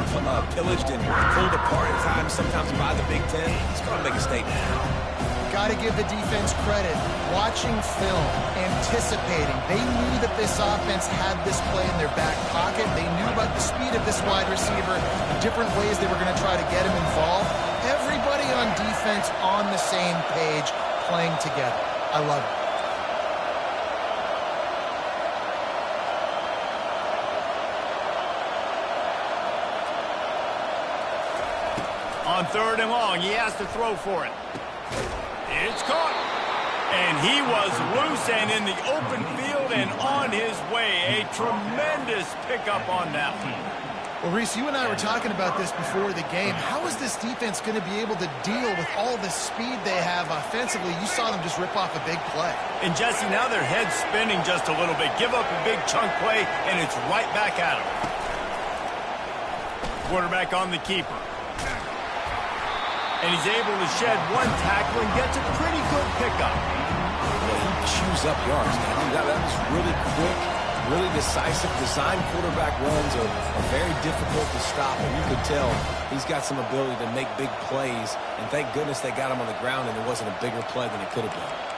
pillaged and pulled apart at times, sometimes by the Big 10, it's going to make a statement. Got to give the defense credit. Watching film, anticipating. They knew that this offense had this play in their back pocket. They knew about the speed of this wide receiver, the different ways they were going to try to get him involved. Everybody on defense on the same page, playing together. I love it. On 3rd and long, he has to throw for it. It's caught. And he was loose and in the open field and on his way. A tremendous pickup on that one. Well, Reese, you and I were talking about this before the game. How is this defense going to be able to deal with all the speed they have offensively? You saw them just rip off a big play. And, Jesse, now their head's spinning just a little bit. Give up a big chunk play, and it's right back at them. Quarterback on the keeper. And he's able to shed one tackle and gets a pretty good pickup. Well, he chews up yards. That was really quick, really decisive. Design quarterback runs are very difficult to stop, and you could tell he's got some ability to make big plays. And thank goodness they got him on the ground and it wasn't a bigger play than it could have been.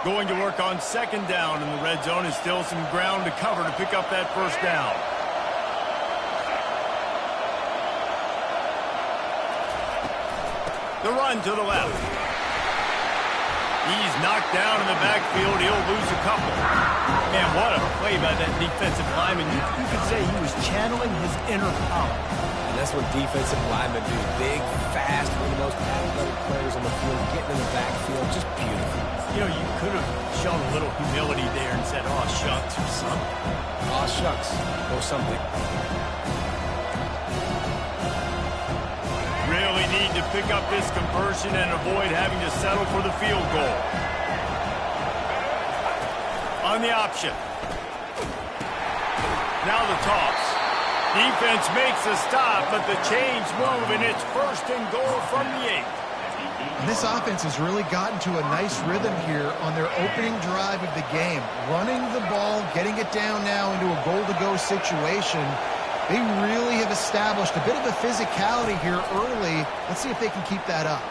Going to work on 2nd down in the red zone, and still some ground to cover to pick up that first down. The run to the left. He's knocked down in the backfield. He'll lose a couple. Man, what a play by that defensive lineman. You could say he was channeling his inner power. And that's what defensive linemen do. Big, fast, one of the most athletic players on the field, getting in the backfield, just beautiful. You know, you could have shown a little humility there and said, "Oh, shucks," or something. Aw, shucks, or something. Really need to pick up this conversion and avoid having to settle for the field goal. On the option. Now the toss. Defense makes a stop, but the chains move, and it's 1st and goal from the 8. And this offense has really gotten to a nice rhythm here on their opening drive of the game. Running the ball, getting it down now into a goal-to-go situation. They really have established a bit of a physicality here early. Let's see if they can keep that up.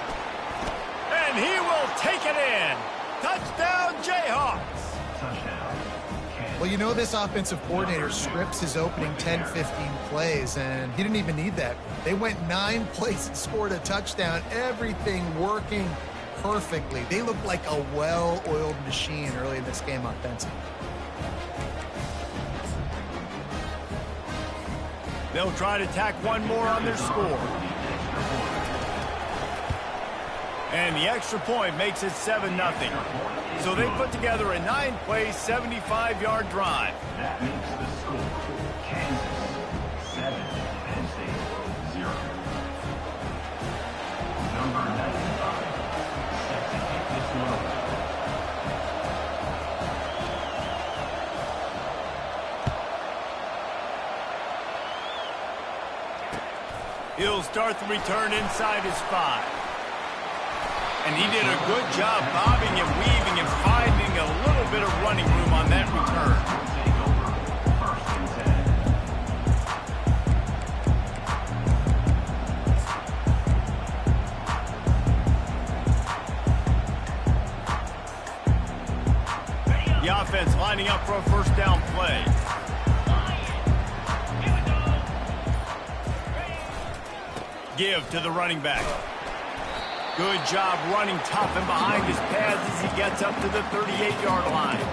And he will take it in. Touchdown, Jayhawks. Well, you know this offensive coordinator scripts his opening 10, 15 plays, and he didn't even need that. They went 9 plays and scored a touchdown, everything working perfectly. They looked like a well-oiled machine early in this game offensively. They'll try to tack one more on their score. And the extra point makes it 7-0. So they put together a 9-play, 75-yard drive. That makes the score Kansas 7, Penn State 0. Number 95, set to kick this one away. He'll start the return inside his 5. And he did a good job bobbing and weaving and finding a little bit of running room on that return. Take over 1st and 10. The offense lining up for a 1st down play. Give to the running back. Good job running tough and behind his pads as he gets up to the 38-yard line.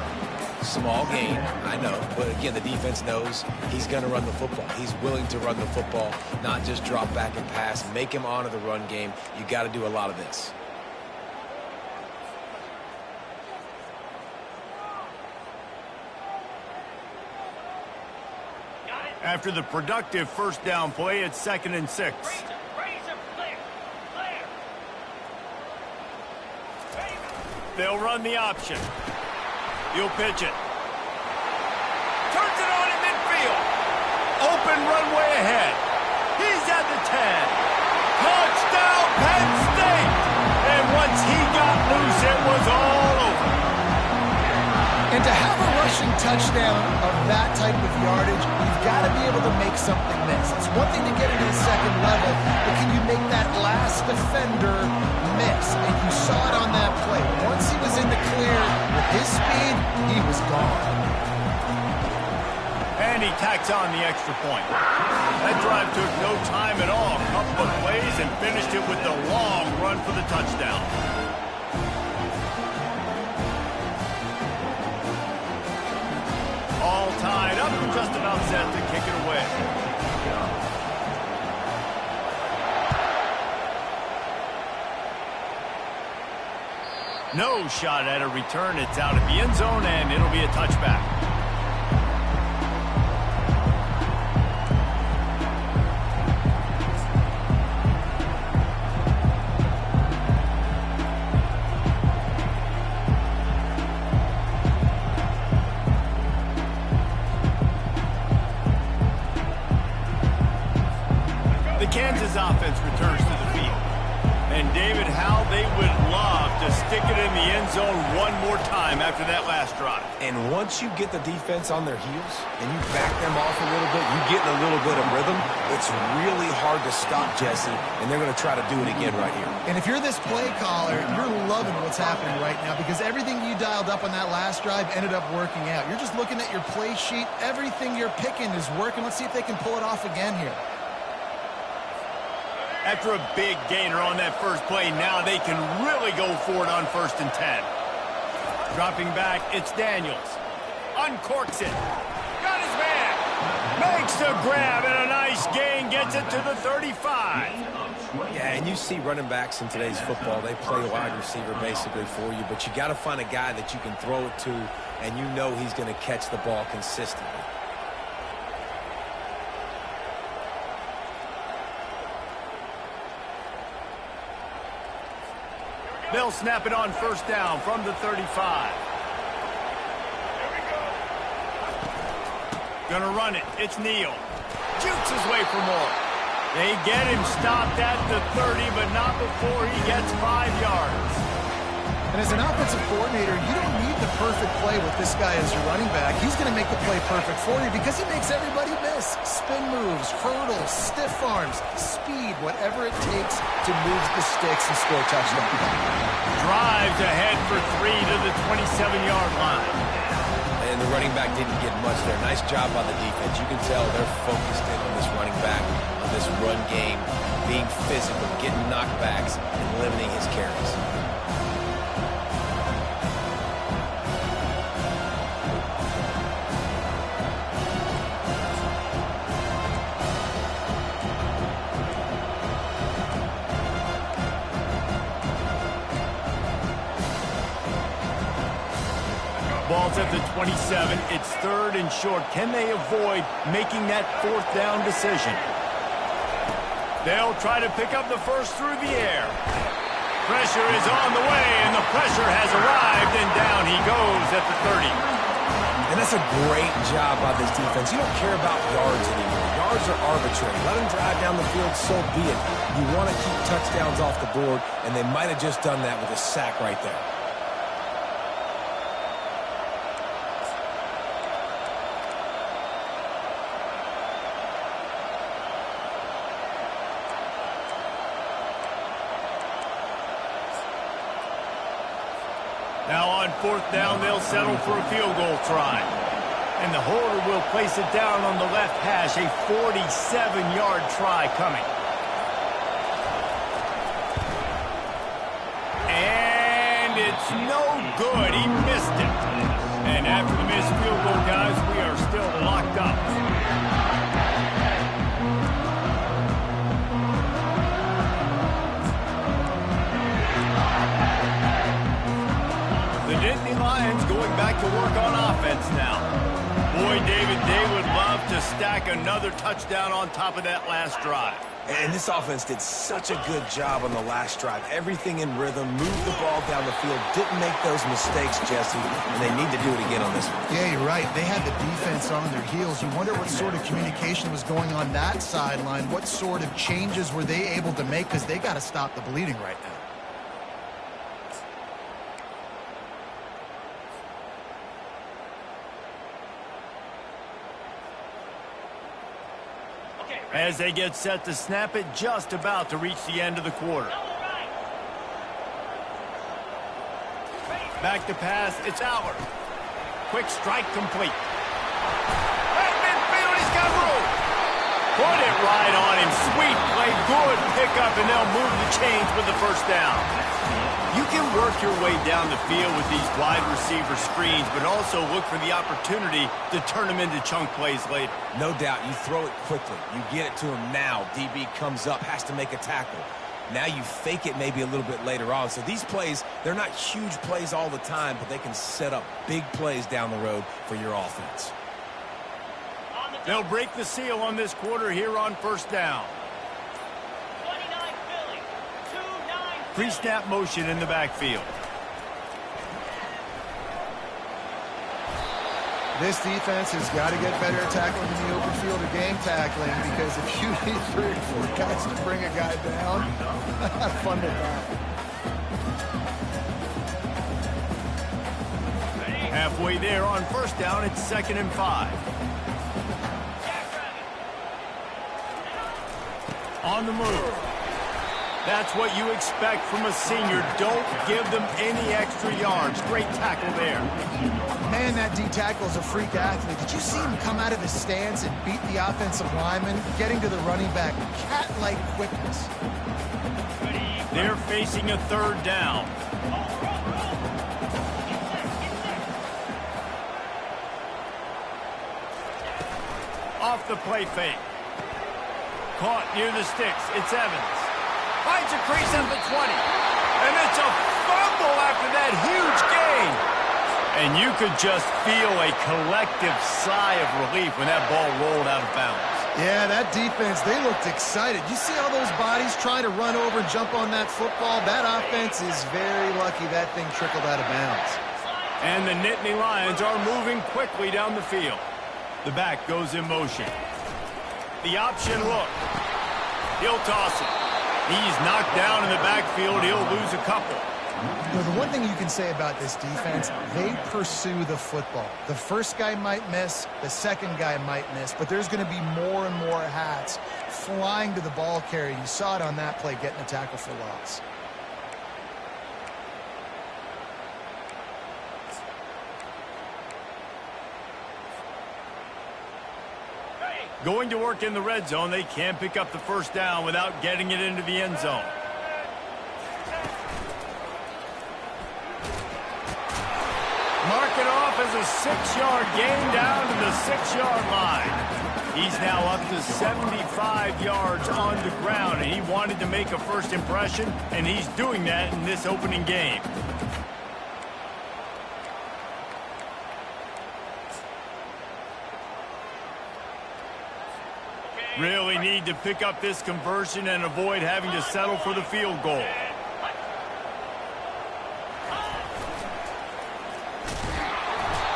Small gain, I know, but again, the defense knows he's going to run the football. He's willing to run the football, not just drop back and pass, make him honor the run game. You got to do a lot of this. After the productive 1st down play, it's 2nd and 6. They'll run the option. He'll pitch it. Turns it on in midfield. Open runway ahead. He's at the 10. Touchdown, Penn State. And once he got loose, it was all over. And to have a rushing touchdown of that type of yardage, you've got to be able to make something miss. It's one thing to get it to the 2nd level, but can you make that last defender miss? And you saw it on that play. Once he was in the clear with his speed, he was gone. And he tacks on the extra point. That drive took no time at all. A couple of plays and finished it with the long run for the touchdown. All tied up and just about set to kick it away. No shot at a return. It's out of the end zone, and it'll be a touchback. The Kansas offense returns to the field. And David, how they would love to stick it in the end zone one more time after that last drive. And once you get the defense on their heels and you back them off a little bit, you get in a little bit of rhythm, it's really hard to stop Jesse, and they're going to try to do it again right here. And if you're this play caller, you're loving what's happening right now because everything you dialed up on that last drive ended up working out. You're just looking at your play sheet. Everything you're picking is working. Let's see if they can pull it off again here. After a big gainer on that first play, now they can really go for it on 1st and 10. Dropping back, it's Daniels. Uncorks it. Got his man. Makes the grab and a nice Nice gain, gets it to the 35. Yeah, and you see running backs in today's football, they play wide receiver basically for you, but you got to find a guy that you can throw it to, and you know he's going to catch the ball consistently. They'll snap it on first down from the 35. Gonna run it. It's Neal. Jukes his way for more. They get him stopped at the 30, but not before he gets 5 yards. And as an offensive coordinator, you don't need the perfect play with this guy as your running back. He's going to make the play perfect for you because he makes everybody miss. Spin moves, hurdles, stiff arms, speed, whatever it takes to move the sticks and score touchdowns. Drives ahead for 3 to the 27-yard line. And the running back didn't get much there. Nice job by the defense. You can tell they're focused in on this running back, on this run game, being physical, getting knockbacks, and limiting his carries. Ball's at the 27. It's 3rd and short. Can they avoid making that 4th down decision? They'll try to pick up the first through the air. Pressure is on the way, and the pressure has arrived, and down he goes at the 30. And that's a great job by this defense. You don't care about yards anymore. Yards are arbitrary. Let them drive down the field, so be it. You want to keep touchdowns off the board, and they might have just done that with a sack right there. Now on 4th down, they'll settle for a field goal try. And the holder will place it down on the left hash, a 47-yard try coming. And it's no good. He missed it. And after the missed field goal, guys, we are still locked up. The Nittany Lions going back to work on offense now. Boy, David, they would love to stack another touchdown on top of that last drive. And this offense did such a good job on the last drive. Everything in rhythm, moved the ball down the field, didn't make those mistakes, Jesse, and they need to do it again on this one. Yeah, you're right. They had the defense on their heels. You wonder what sort of communication was going on that sideline. What sort of changes were they able to make, because they got to stop the bleeding right now. As they get set to snap it, just about to reach the end of the quarter. Back to pass, it's Allard. Quick strike complete. At midfield, he's got room. Put it right on him. Sweet play, good pickup, and they'll move the chains with the first down. You can work your way down the field with these wide receiver screens, but also look for the opportunity to turn them into chunk plays later. No doubt, you throw it quickly. You get it to him now. DB comes up, has to make a tackle. Now you fake it maybe a little bit later on. So these plays, they're not huge plays all the time, but they can set up big plays down the road for your offense. They'll break the seal on this quarter here on first down. 29 Philly. 2-9. Pre-snap motion in the backfield. This defense has got to get better at tackling in the open field or game tackling, because if you need 3 or 4 guys to bring a guy down, have fun with that. Halfway there on first down, it's 2nd and 5. On the move. That's what you expect from a senior. Don't give them any extra yards. Great tackle there. Man, that D tackle is a freak athlete. Did you see him come out of his stance and beat the offensive lineman, getting to the running back? Cat-like quickness. They're facing a 3rd down. Off the play fake. Caught near the sticks. It's Evans. Finds a crease at the 20. And it's a fumble after that huge gain. And you could just feel a collective sigh of relief when that ball rolled out of bounds. Yeah, that defense, they looked excited. You see all those bodies trying to run over and jump on that football? That offense is very lucky that thing trickled out of bounds. And the Nittany Lions are moving quickly down the field. The back goes in motion. The option look. He'll toss it. He's knocked down in the backfield. He'll lose a couple. You know, the one thing you can say about this defense, they pursue the football. The first guy might miss, the second guy might miss, but there's going to be more and more hats flying to the ball carrier. You saw it on that play, getting a tackle for loss. Going to work in the red zone, they can't pick up the first down without getting it into the end zone. Mark it off as a 6-yard gain down to the 6-yard line. He's now up to 75 yards on the ground, and he wanted to make a first impression, and he's doing that in this opening game. Really need to pick up this conversion and avoid having to settle for the field goal.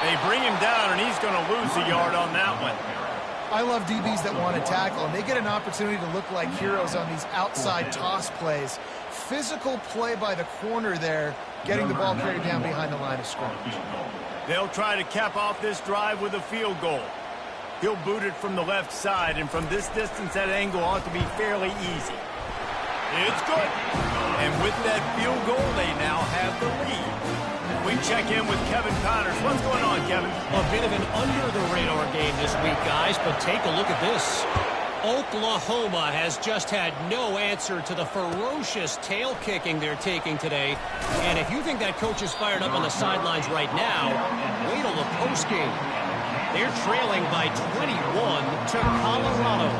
They bring him down, and he's going to lose a yard on that one. I love DBs that want to tackle, and they get an opportunity to look like heroes on these outside toss plays. Physical play by the corner there, getting the ball carried down behind the line of scrimmage. They'll try to cap off this drive with a field goal. He'll boot it from the left side, and from this distance, that angle ought to be fairly easy. It's good. And with that field goal, they now have the lead. We check in with Kevin Connors. What's going on, Kevin? A bit of an under-the-radar game this week, guys, but take a look at this. Oklahoma has just had no answer to the ferocious tail kicking they're taking today. And if you think that coach is fired up on the sidelines right now, wait till the postgame. They're trailing by 21 to Colorado.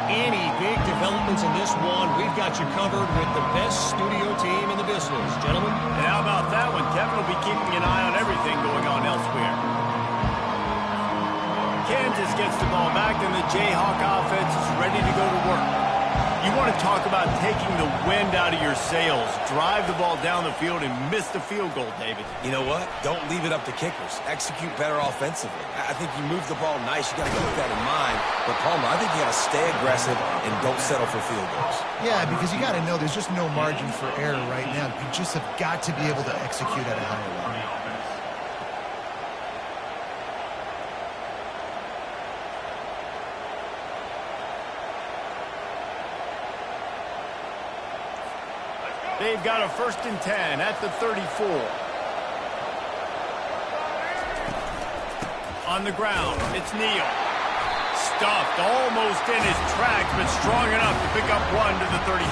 Any big developments in this one, we've got you covered with the best studio team in the business, gentlemen. And how about that one? Kevin will be keeping an eye on everything going on elsewhere. Kansas gets the ball back, and the Jayhawk offense is ready to go to work. You want to talk about taking the wind out of your sails. Drive the ball down the field and miss the field goal, David. You know what? Don't leave it up to kickers. Execute better offensively. I think you move the ball nice. You got to keep that in mind. But, Palmer, I think you got to stay aggressive and don't settle for field goals. Yeah, because you got to know there's just no margin for error right now. You just have got to be able to execute at a higher level. They've got a 1st and 10 at the 34. On the ground, it's Neal. Stuffed almost in his tracks, but strong enough to pick up one to the 35.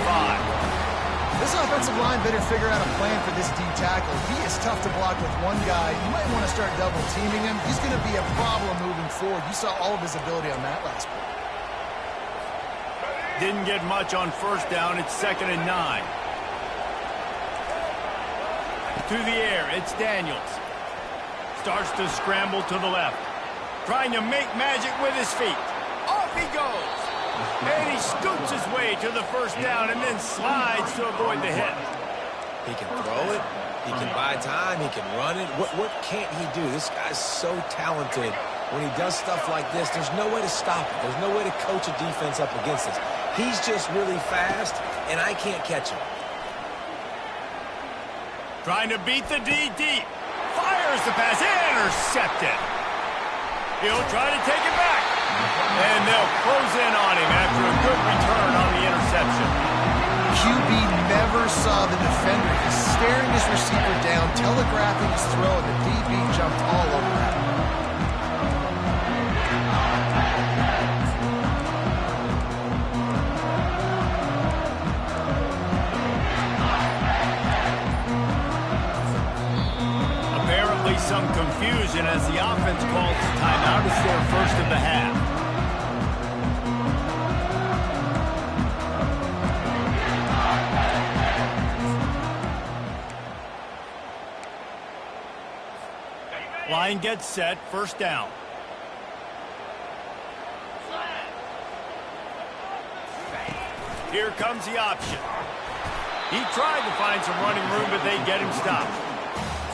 This offensive line better figure out a plan for this D tackle. He is tough to block with one guy. You might want to start double teaming him. He's going to be a problem moving forward. You saw all of his ability on that last play. Didn't get much on 1st down. It's 2nd and 9. To the air, it's Daniels. Starts to scramble to the left. Trying to make magic with his feet. Off he goes. And he scoots his way to the 1st down and then slides to avoid the hit. He can throw it. He can buy time. He can run it. What can't he do? This guy's so talented. When he does stuff like this, there's no way to stop it. There's no way to coach a defense up against this. He's just really fast, and I can't catch him. Trying to beat the D deep. Fires the pass. Intercepted. He'll try to take it back. And they'll close in on him after a good return on the interception. QB never saw the defender. He's staring his receiver down, telegraphing his throw, and the DB jumped all over that. Some confusion as the offense calls the timeout. It's their 1st of the half. Line gets set, first down. Here comes the option. He tried to find some running room, but they get him stopped.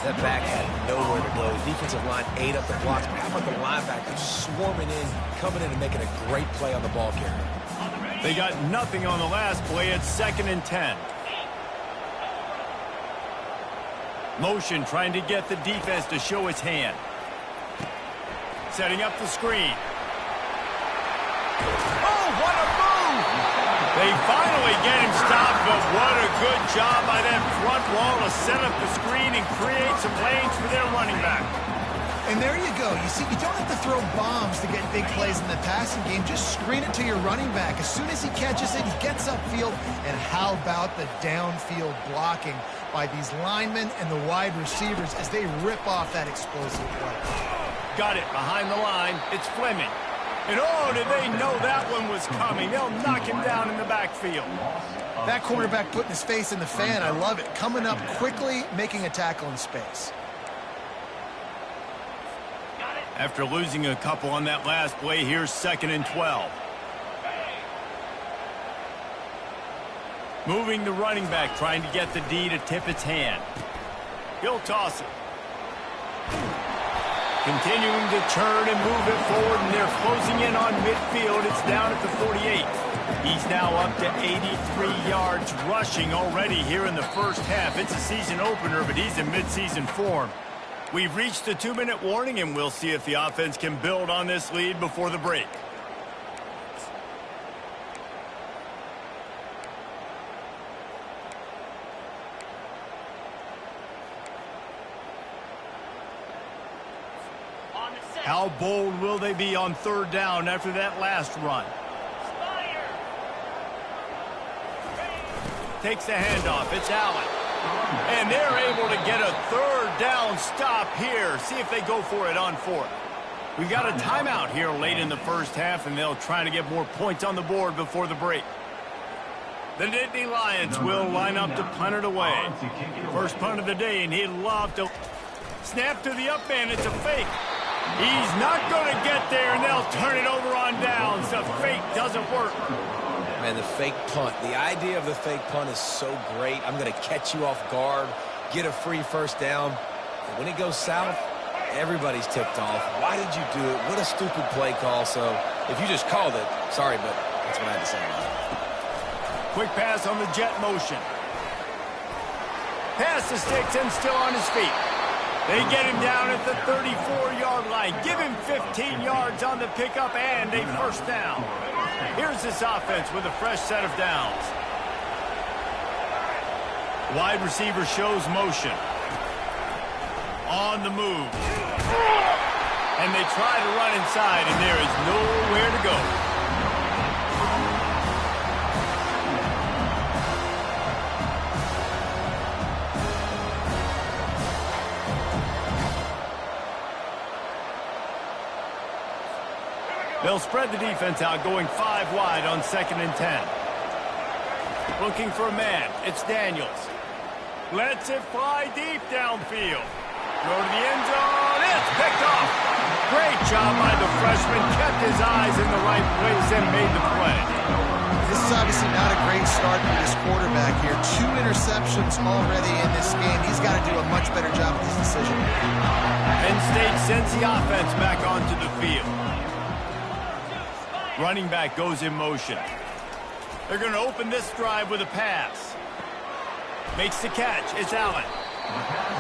That back had nowhere to go. The defensive line ate up the blocks. But how about the linebackers swarming in, coming in and making a great play on the ball carrier? They got nothing on the last play. It's 2nd and 10. Motion trying to get the defense to show its hand. Setting up the screen. Oh, what a move! They finally get him stopped, but what a good job by that front wall to set up the screen and create some lanes for their running back. And there you go. You see, you don't have to throw bombs to get big plays in the passing game. Just screen it to your running back. As soon as he catches it, he gets upfield. And how about the downfield blocking by these linemen and the wide receivers as they rip off that explosive play? Got it behind the line. It's Fleming. And oh, did they know that one was coming. They'll knock him down in the backfield. That quarterback putting his face in the fan, I love it. Coming up quickly, making a tackle in space. After losing a couple on that last play, here's 2nd and 12. Moving the running back, trying to get the D to tip its hand. He'll toss it. Continuing to turn and move it forward, and they're closing in on midfield. It's down at the 48. He's now up to 83 yards rushing already here in the first half. It's a season opener, but he's in midseason form. We've reached the 2-minute warning, and we'll see if the offense can build on this lead before the break. How bold will they be on 3rd down after that last run? Takes the handoff. It's Allen. And they're able to get a 3rd down stop here. See if they go for it on 4th. We've got a timeout here late in the first half, and they'll try to get more points on the board before the break. The Nittany Lions will line up to punt it away. First punt of the day, and he'd love to snap to the up man. It's a fake. He's not going to get there, and they'll turn it over on downs. The fake doesn't work. Man, the fake punt. The idea of the fake punt is so great. I'm going to catch you off guard, get a free first down. But when it goes south, everybody's ticked off. Why did you do it? What a stupid play call. So if you just called it, sorry, but that's what I had to say about it. Quick pass on the jet motion. Pass to Sticks and still on his feet. They get him down at the 34-yard line. Give him 15 yards on the pickup and a first down. Here's this offense with a fresh set of downs. Wide receiver shows motion. On the move. And they try to run inside, and there is nowhere to go. They'll spread the defense out, going 5 wide on 2nd and 10. Looking for a man. It's Daniels. Lets it fly deep downfield. Go to the end zone. It's picked off. Great job by the freshman. Kept his eyes in the right place and made the play. This is obviously not a great start for this quarterback here. 2 interceptions already in this game. He's got to do a much better job with his decision. Penn State sends the offense back onto the field. Running back goes in motion. They're going to open this drive with a pass. Makes the catch. It's Allen.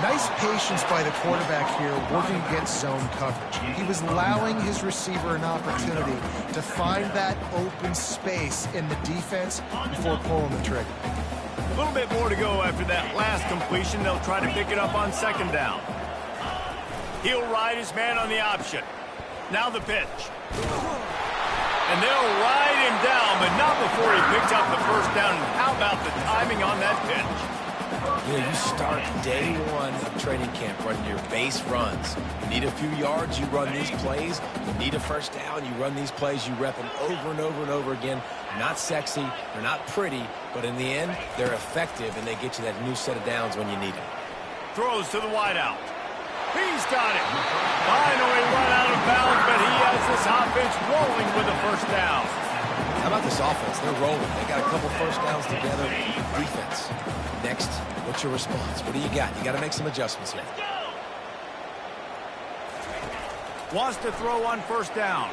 Nice patience by the quarterback here working against zone coverage. He was allowing his receiver an opportunity to find that open space in the defense before pulling the trigger. A little bit more to go after that last completion. They'll try to pick it up on 2nd down. He'll ride his man on the option. Now the pitch. And they'll ride him down, but not before he picks up the first down. And how about the timing on that pitch? You know, you start day 1 of training camp running your base runs. You need a few yards, you run these plays. You need a first down, you run these plays. You rep them over and over and over again. They're not sexy, they're not pretty, but in the end, they're effective, and they get you that new set of downs when you need them. Throws to the wideout. He's got it. Finally run out of bounds, but he has this offense rolling with a first down. How about this offense? They're rolling. They got a couple first downs together. Defense. Next, what's your response? What do you got? You got to make some adjustments here. Wants to throw on first down.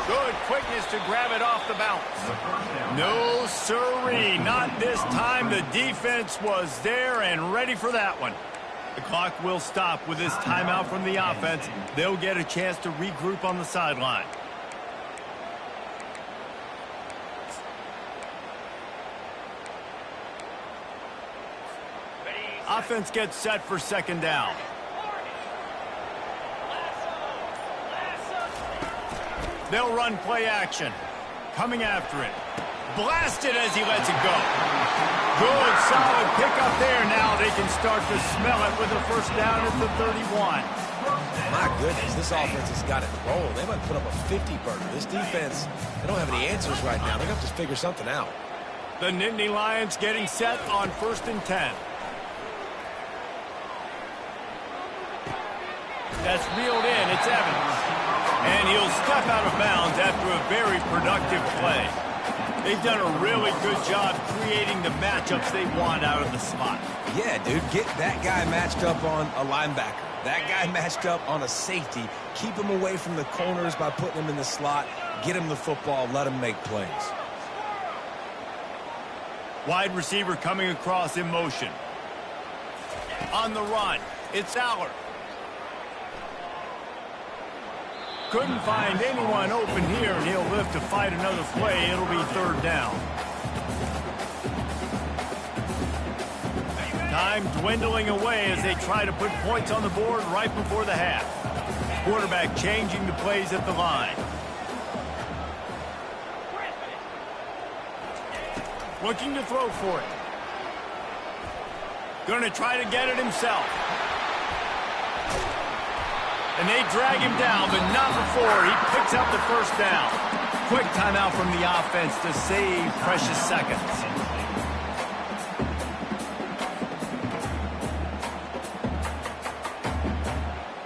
Good quickness to grab it off the bounce. No siree, not this time. The defense was there and ready for that one. The clock will stop with this timeout from the offense. They'll get a chance to regroup on the sideline. Offense gets set for second down. They'll run play action. Coming after it. Blasted as he lets it go. Good, solid pickup there. Now they can start to smell it with a first down at the 31. My goodness, this offense has got it rolling. They might put up a 50-burger. This defense, they don't have any answers right now. They're going to have to figure something out. The Nittany Lions getting set on 1st and 10. That's reeled in. It's Evans. And he'll step out of bounds after a very productive play. They've done a really good job creating the matchups they want out of the slot. Yeah, dude, get that guy matched up on a linebacker. That guy matched up on a safety. Keep him away from the corners by putting him in the slot. Get him the football. Let him make plays. Wide receiver coming across in motion. On the run, it's Aller. Couldn't find anyone open here, and he'll live to fight another play. It'll be third down. Time dwindling away as they try to put points on the board right before the half. Quarterback changing the plays at the line. Looking to throw for it. Going to try to get it himself. And they drag him down, but not before he picks up the first down. Quick timeout from the offense to save precious seconds.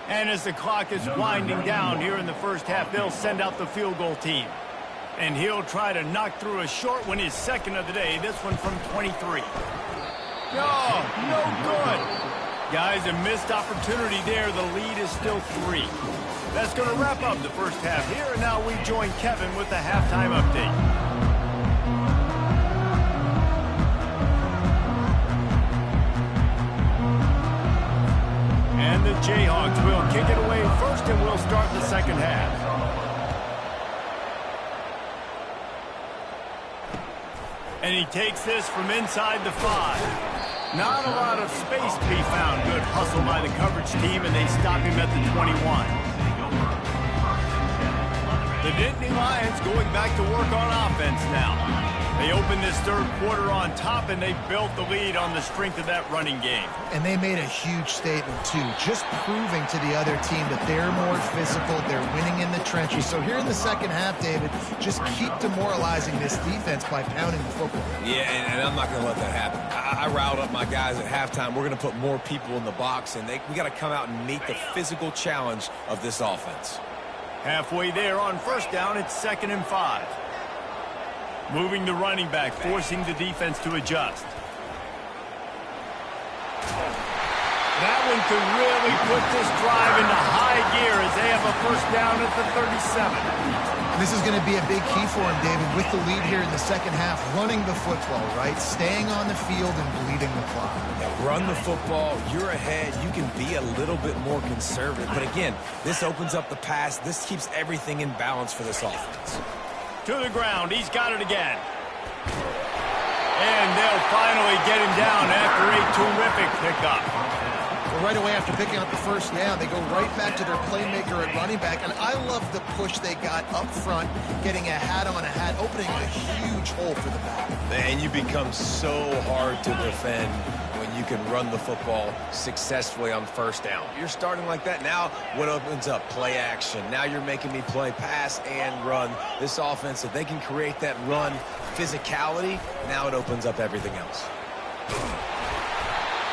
And as the clock is winding down here in the first half, they'll send out the field goal team. And he'll try to knock through a short one, his second of the day, this one from 23. No good. Guys, a missed opportunity there. The lead is still 3. That's going to wrap up the first half here, and now we join Kevin with the halftime update. And the Jayhawks will kick it away first, and we'll start the second half. And he takes this from inside the 5. Not a lot of space to be found. Good hustle by the coverage team, and they stop him at the 21. The Nittany Lions going back to work on offense now. They opened this third quarter on top, and they built the lead on the strength of that running game. And they made a huge statement, too, just proving to the other team that they're more physical, they're winning in the trenches. So here in the second half, David, just keep demoralizing this defense by pounding the football. Yeah, and I'm not going to let that happen. I riled up my guys at halftime. We're going to put more people in the box, and we got to come out and meet the physical challenge of this offense. Halfway there on first down, it's 2nd and 5. Moving the running back, forcing the defense to adjust. That one could really put this drive into high gear as they have a first down at the 37. This is going to be a big key for him, David, with the lead here in the second half, running the football, right? Staying on the field and bleeding the clock. Yeah, run the football. You're ahead. You can be a little bit more conservative. But again, this opens up the pass. This keeps everything in balance for this offense. To the ground. He's got it again. And they'll finally get him down after a terrific pickup. Well, right away after picking up the first down, they go right back to their playmaker at running back. And I love the push they got up front, getting a hat on a hat, opening a huge hole for the back. Man, you become so hard to defend when you can run the football successfully on first down. You're starting like that. Now what opens up? Play action. Now you're making me play pass and run. This offense, if they can create that run physicality, now it opens up everything else.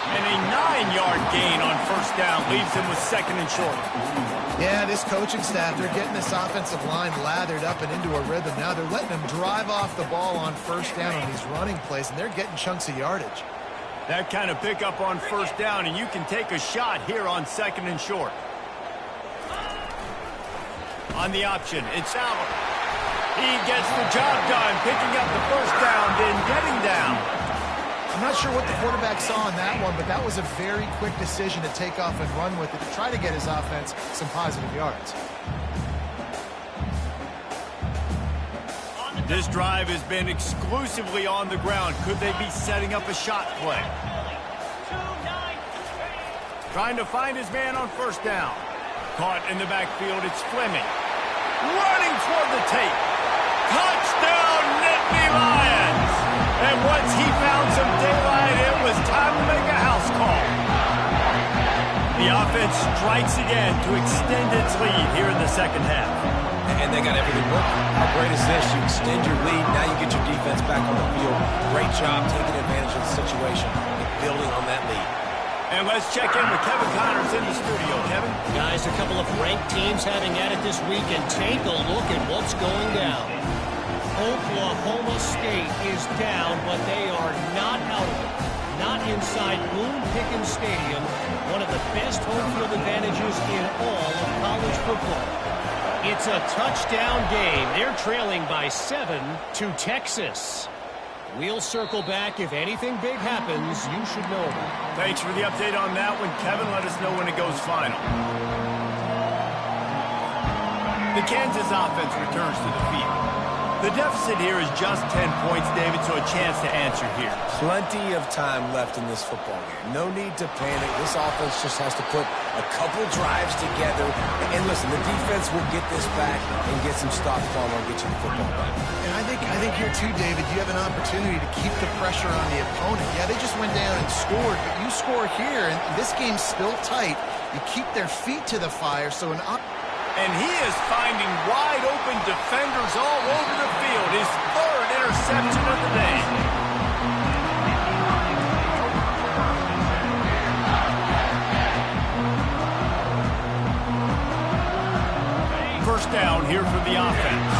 And a 9-yard gain on first down leaves him with second and short. Yeah, this coaching staff, they're getting this offensive line lathered up and into a rhythm. Now they're letting them drive off the ball on first down on these running plays, and they're getting chunks of yardage. That kind of pickup on first down, and you can take a shot here on second and short. On the option, it's Allen. He gets the job done, picking up the first down, then getting down. I'm not sure what the quarterback saw in that one, but that was a very quick decision to take off and run with it to try to get his offense some positive yards. This drive has been exclusively on the ground. Could they be setting up a shot play? Trying to find his man on first down. Caught in the backfield, it's Fleming. Running toward the tape. Touchdown, Nittany Lions! And once he found some daylight, it was time to make a house call. The offense strikes again to extend its lead here in the second half. And they got everything working. How great is this? You extend your lead, now you get your defense back on the field. Great job taking advantage of the situation and building on that lead. And let's check in with Kevin Connors in the studio. Kevin? Guys, a couple of ranked teams having at it this week, and take a look at what's going down. Oklahoma State is down, but they are not out of it. Not inside Boone Pickens Stadium, one of the best home field advantages in all of college football. It's a touchdown game. They're trailing by 7 to Texas. We'll circle back. If anything big happens, you should know about it. Thanks for the update on that one, Kevin. Let us know when it goes final. The Kansas offense returns to the field. The deficit here is just 10 points, David, so a chance to answer here. Plenty of time left in this football game. No need to panic. This offense just has to put a couple drives together. And listen, the defense will get this back and get some stops on and get you the football back. And I think here too, David, you have an opportunity to keep the pressure on the opponent. Yeah, they just went down and scored, but you score here, and this game's still tight. You keep their feet to the fire, so and he is finding wide-open defenders all over the field. His third interception of the day. First down here for the offense.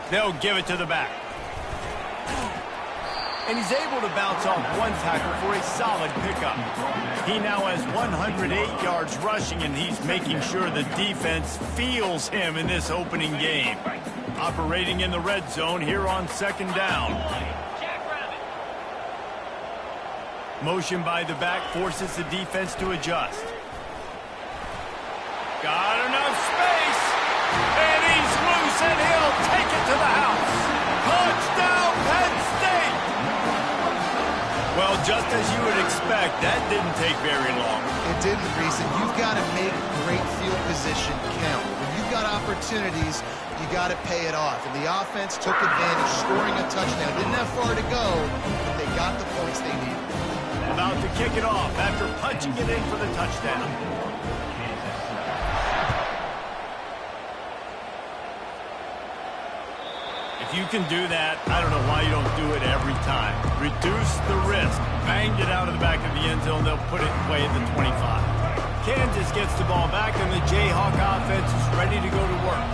They'll give it to the back. And he's able to bounce off one tackle for a solid pickup. He now has 108 yards rushing, and he's making sure the defense feels him in this opening game. Operating in the red zone here on second down. Motion by the back forces the defense to adjust. Got enough space, and he's loose, and he'll take it to the house. Touchdown, Penn State! Well, just as you would expect, that didn't take very long. it didn't, Reese. And you've got to make great field position count. When you've got opportunities, you got to pay it off. And the offense took advantage, scoring a touchdown. Didn't have far to go, but they got the points they needed. About to kick it off after punching it in for the touchdown. If you can do that, I don't know why you don't do it every time. Reduce the risk. Banged it out of the back of the end zone. They'll put it away at the 25. Kansas gets the ball back, and the Jayhawk offense is ready to go to work.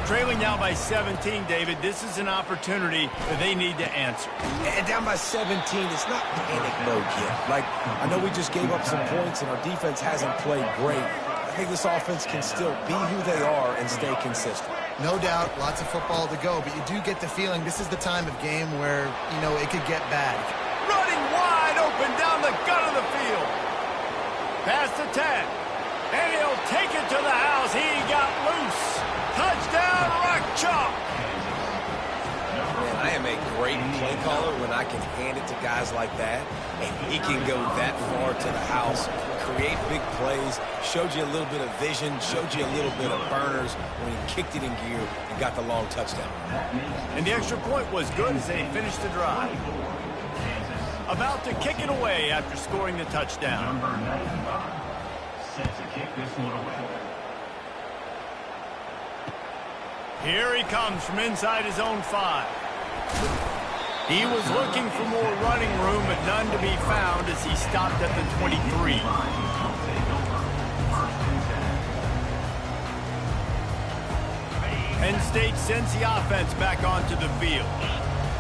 Trailing now by 17, David. This is an opportunity that they need to answer. And down by 17, it's not panic mode yet. Like, I know we just gave up some points, and our defense hasn't played great. I think this offense can still be who they are and stay consistent. No doubt, lots of football to go, but you do get the feeling this is the time of game where, you know, it could get bad. Running wide open down the gut of the field. Past the 10. And he'll take it to the house. He got loose. Touchdown, Rock Chalk. Man, I am a great play caller when I can hand it to guys like that, and he can go that far to the house, create big plays, showed you a little bit of vision, showed you a little bit of burners when he kicked it in gear and got the long touchdown. And the extra point was good as they finished the drive. About to kick it away after scoring the touchdown. Number 95 set to kick this one away. Here he comes from inside his own 5. He was looking for more running room, but none to be found as he stopped at the 23. Penn State sends the offense back onto the field.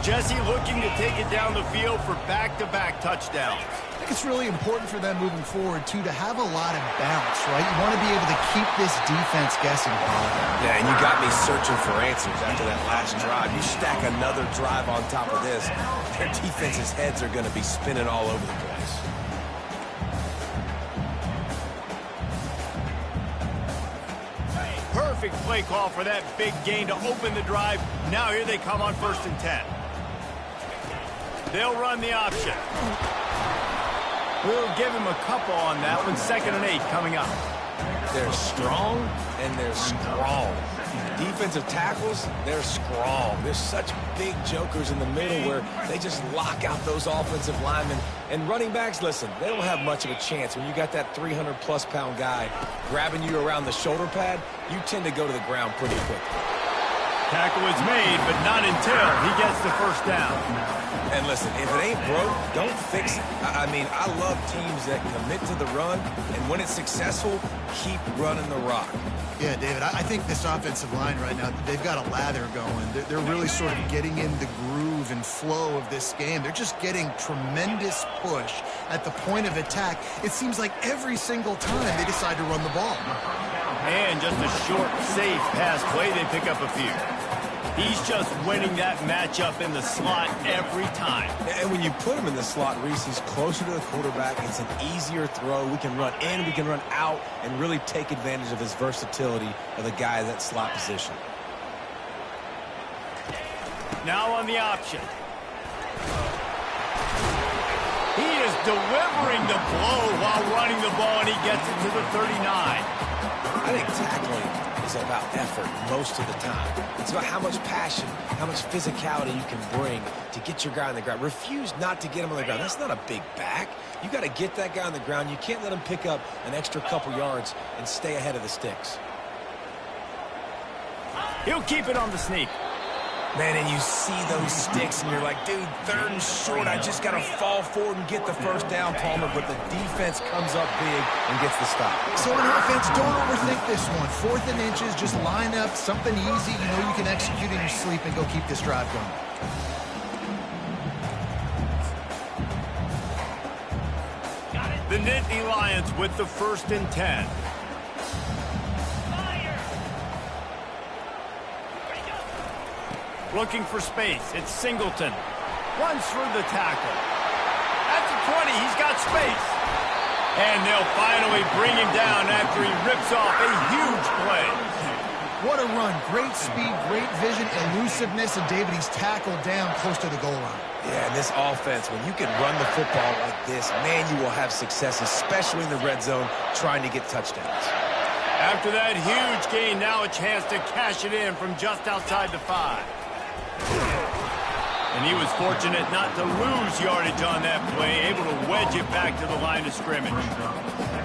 Jesse looking to take it down the field for back-to-back touchdowns. I think it's really important for them moving forward, too, to have a lot of bounce, right? You want to be able to keep this defense guessing, Paul. Yeah, and you got me searching for answers after that last drive. You stack another drive on top of this, their defense's heads are going to be spinning all over the place. Perfect play call for that big gain to open the drive. Now here they come on 1st and 10. They'll run the option. We'll give him a couple on that one. 2nd and 8 coming up. They're strong and they're strong. Defensive tackles, they're strong. There's such big jokers in the middle where they just lock out those offensive linemen. And running backs, listen, they don't have much of a chance. When you got that 300-plus pound guy grabbing you around the shoulder pad, you tend to go to the ground pretty quickly. Tackle is made, but not until he gets the 1st down. And listen, if it ain't broke, don't fix it. I mean, I love teams that commit to the run, and when it's successful, keep running the rock. Yeah, David, I think this offensive line right now, they've got a lather going. They're really sort of getting in the groove and flow of this game. They're just getting tremendous push at the point of attack. It seems like every single time they decide to run the ball. And just a short, safe pass play, they pick up a few. He's just winning that matchup in the slot every time. And when you put him in the slot, Reese, he's closer to the quarterback. It's an easier throw. We can run in, we can run out, and really take advantage of his versatility of the guy in that slot position. Now on the option. He is delivering the blow while running the ball, and he gets it to the 39. I think tackling is about effort most of the time. It's about how much passion, how much physicality you can bring to get your guy on the ground. Refuse not to get him on the ground. That's not a big back. You got to get that guy on the ground. You can't let him pick up an extra couple yards and stay ahead of the sticks. He'll keep it on the sneak. Man, and you see those sticks, and you're like, dude, 3rd and short. I just got to fall forward and get the 1st down, Palmer. But the defense comes up big and gets the stop. So in offense, don't overthink this one. 4th and inches, just line up something easy. You know you can execute in your sleep and go keep this drive going. The Nittany Lions with the 1st and 10. Looking for space. It's Singleton. Runs through the tackle. At the 20, he's got space. And they'll finally bring him down after he rips off a huge play. What a run. Great speed, great vision, elusiveness, and David, he's tackled down close to the goal line. Yeah, and this offense, when you can run the football like this, man, you will have success, especially in the red zone, trying to get touchdowns. After that huge gain, now a chance to cash it in from just outside the 5. And he was fortunate not to lose yardage on that play, able to wedge it back to the line of scrimmage.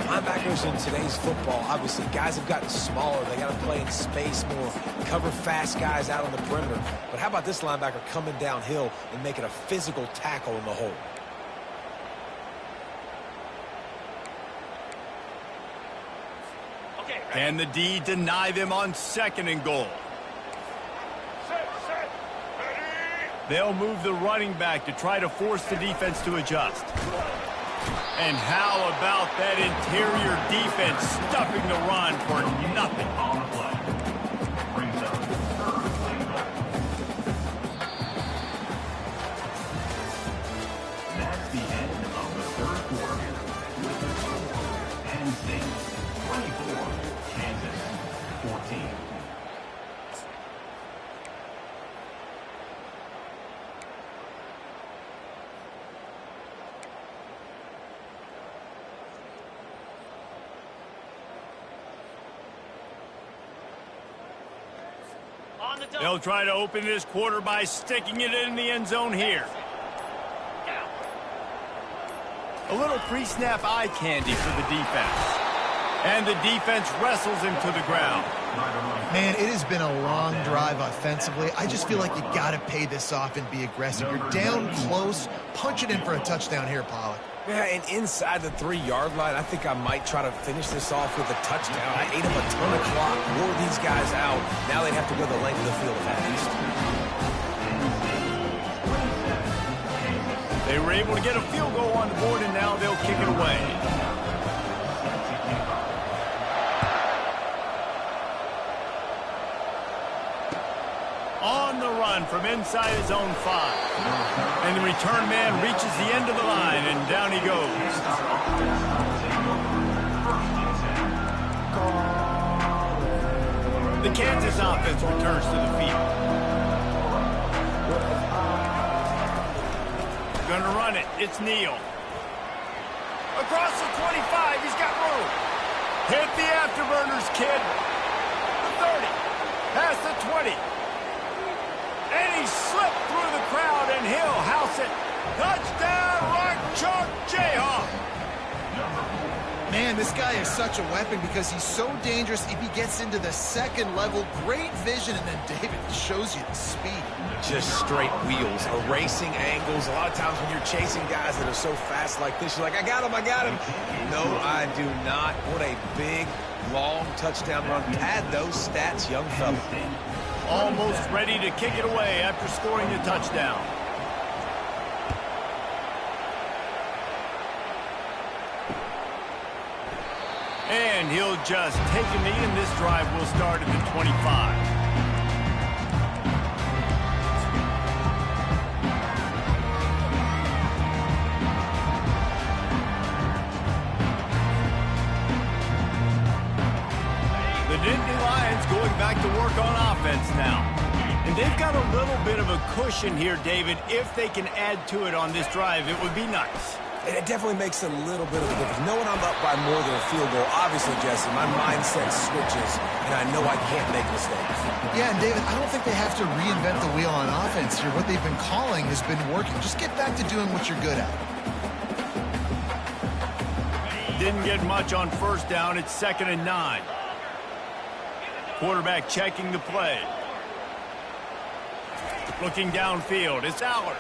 Linebackers in today's football, obviously, guys have gotten smaller. They got to play in space more, cover fast guys out on the perimeter. But how about this linebacker coming downhill and making a physical tackle in the hole? Can the D deny them on 2nd and goal? They'll move the running back to try to force the defense to adjust. And how about that interior defense stuffing the run for nothing? On the play. Brings up. That's the end of the 3rd quarter. With the score, Penn State 24, Kansas 14. They'll try to open this quarter by sticking it in the end zone here. A little pre-snap eye candy for the defense. And the defense wrestles him to the ground. Man, it has been a long drive offensively. I just feel like you got to pay this off and be aggressive. You're down close. Punch it in for a touchdown here, Pollock. Yeah, and inside the 3-yard line, I think I might try to finish this off with a touchdown. I ate up a ton of clock, wore these guys out. Now they'd have to go the length of the field fast. They were able to get a field goal on the board, and now they'll kick it away. On the run from inside his own 5. And the return man reaches the end of the line, and down he goes. The Kansas offense returns to the field. Gonna run it. It's Neal. Across the 25. He's got room. Hit the afterburners, kid. The 30. Past the 20. And he slipped through the crowd, and he'll house it. Touchdown, Rock Chalk Jayhawk. Man, this guy is such a weapon because he's so dangerous if he gets into the second level. Great vision, and then David shows you the speed. Just straight wheels, erasing angles. A lot of times when you're chasing guys that are so fast like this, you're like, I got him, I got him. No, I do not. What a big, long touchdown run. Pad those stats, young fella. Almost ready to kick it away after scoring the touchdown. And he'll just take a knee, and this drive will start at the 25. The Nittany Lions going back to work on offense now. And they've got a little bit of a cushion here, David. If they can add to it on this drive, it would be nice. It definitely makes a little bit of a difference. Knowing I'm up by more than a field goal, obviously, Jesse, my mindset switches, and I know I can't make mistakes. Yeah, and David, I don't think they have to reinvent the wheel on offense here. What they've been calling has been working. Just get back to doing what you're good at. Didn't get much on first down. It's 2nd and 9. Quarterback checking the play. Looking downfield. It's Allard.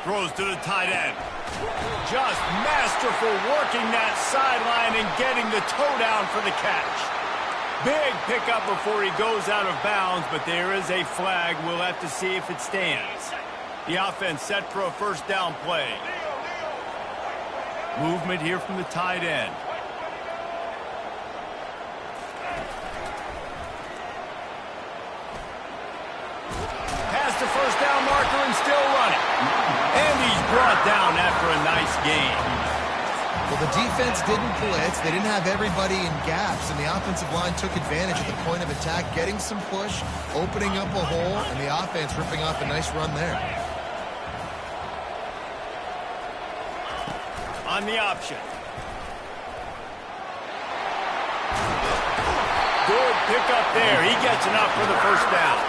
Throws to the tight end. Just masterful working that sideline and getting the toe down for the catch. Big pickup before he goes out of bounds, but there is a flag. We'll have to see if it stands. The offense set for a first down play. Movement here from the tight end. Past the first down marker and still running. And he's brought down after a nice gain. Well, the defense didn't blitz. They didn't have everybody in gaps, and the offensive line took advantage at the point of attack, getting some push, opening up a hole, and the offense ripping off a nice run there. On the option. Good pickup there. He gets enough for the first down.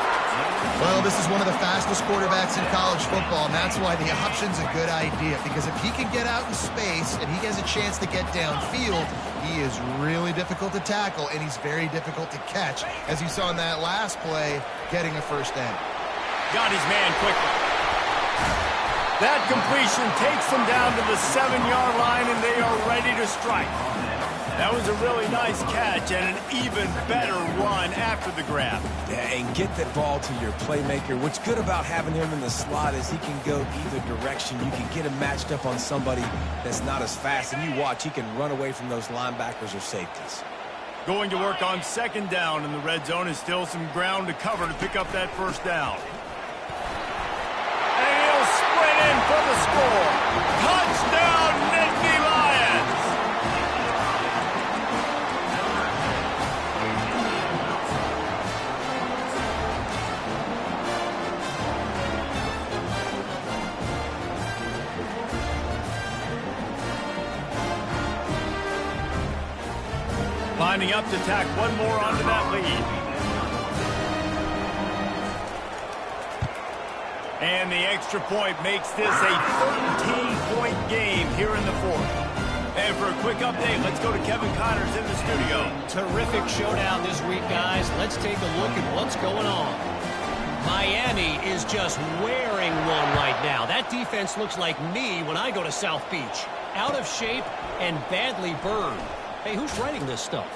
Well, this is one of the fastest quarterbacks in college football, and that's why the option's a good idea, because if he can get out in space and he has a chance to get downfield, he is really difficult to tackle, and he's very difficult to catch, as you saw in that last play, getting a first down. Got his man quickly. That completion takes them down to the 7-yard line, and they are ready to strike. That was a really nice catch and an even better run after the grab. Yeah, and get that ball to your playmaker. What's good about having him in the slot is he can go either direction. You can get him matched up on somebody that's not as fast, and you watch, he can run away from those linebackers or safeties. Going to work on 2nd down, and the red zone is still some ground to cover to pick up that first down. And he'll sprint in for the score. Touchdown, Nittany Lions! Lining up to tack one more onto that lead. And the extra point makes this a 13-point game here in the fourth. And for a quick update, let's go to Kevin Connors in the studio. Terrific showdown this week, guys. Let's take a look at what's going on. Miami is just wearing one right now. That defense looks like me when I go to South Beach. Out of shape and badly burned. Hey, who's writing this stuff?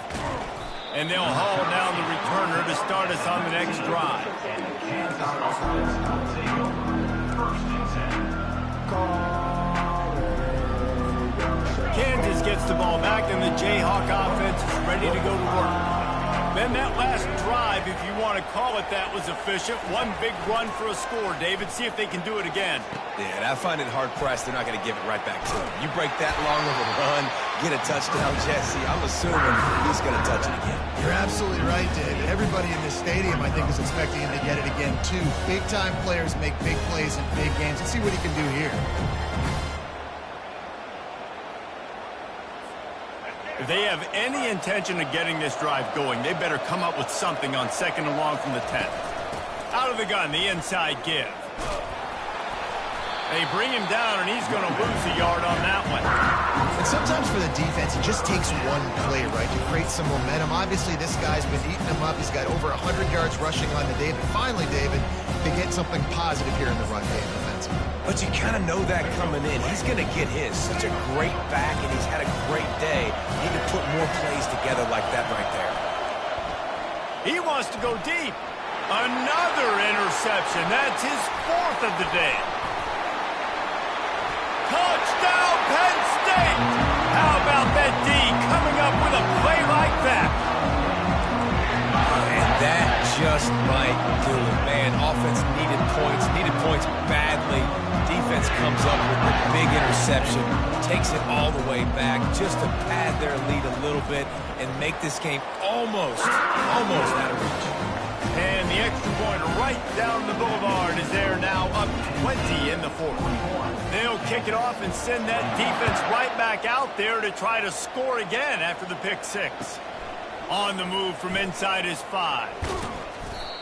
And they'll haul down the returner to start us on the next drive. Kansas gets the ball back, and the Jayhawk offense is ready to go to work. Then that last drive, if you want to call it that, was efficient. One big run for a score, David. See if they can do it again. Yeah, and I find it hard-pressed. They're not going to give it right back to him. You break that long of a run, get a touchdown, Jesse, I'm assuming he's going to touch it again. You're absolutely right, David. Everybody in this stadium, I think, is expecting him to get it again, too. Big-time players make big plays in big games. Let's see what he can do here. If they have any intention of getting this drive going, they better come up with something on 2nd and long from the 10. Out of the gun, the inside give. They bring him down, and he's going to lose a yard on that one. And sometimes for the defense, it just takes one play, right, to create some momentum. Obviously, this guy's been eating them up. He's got over 100 yards rushing on the day. But finally, David, they get something positive here in the run game defensively. But you kind of know that coming in. He's going to get his. Such a great back, and he's had a great day. He can put more plays together like that right there. He wants to go deep. Another interception. That's his 4th of the day. Touchdown, Penn State! How about that D coming up with a play like that? And that just might do it, man. Offense needed points badly. Defense comes up with the big interception, takes it all the way back just to pad their lead a little bit and make this game almost out of reach. And the extra point right down the boulevard is there now, up 20 in the 4th. They'll kick it off and send that defense right back out there to try to score again after the pick 6. On the move from inside his 5.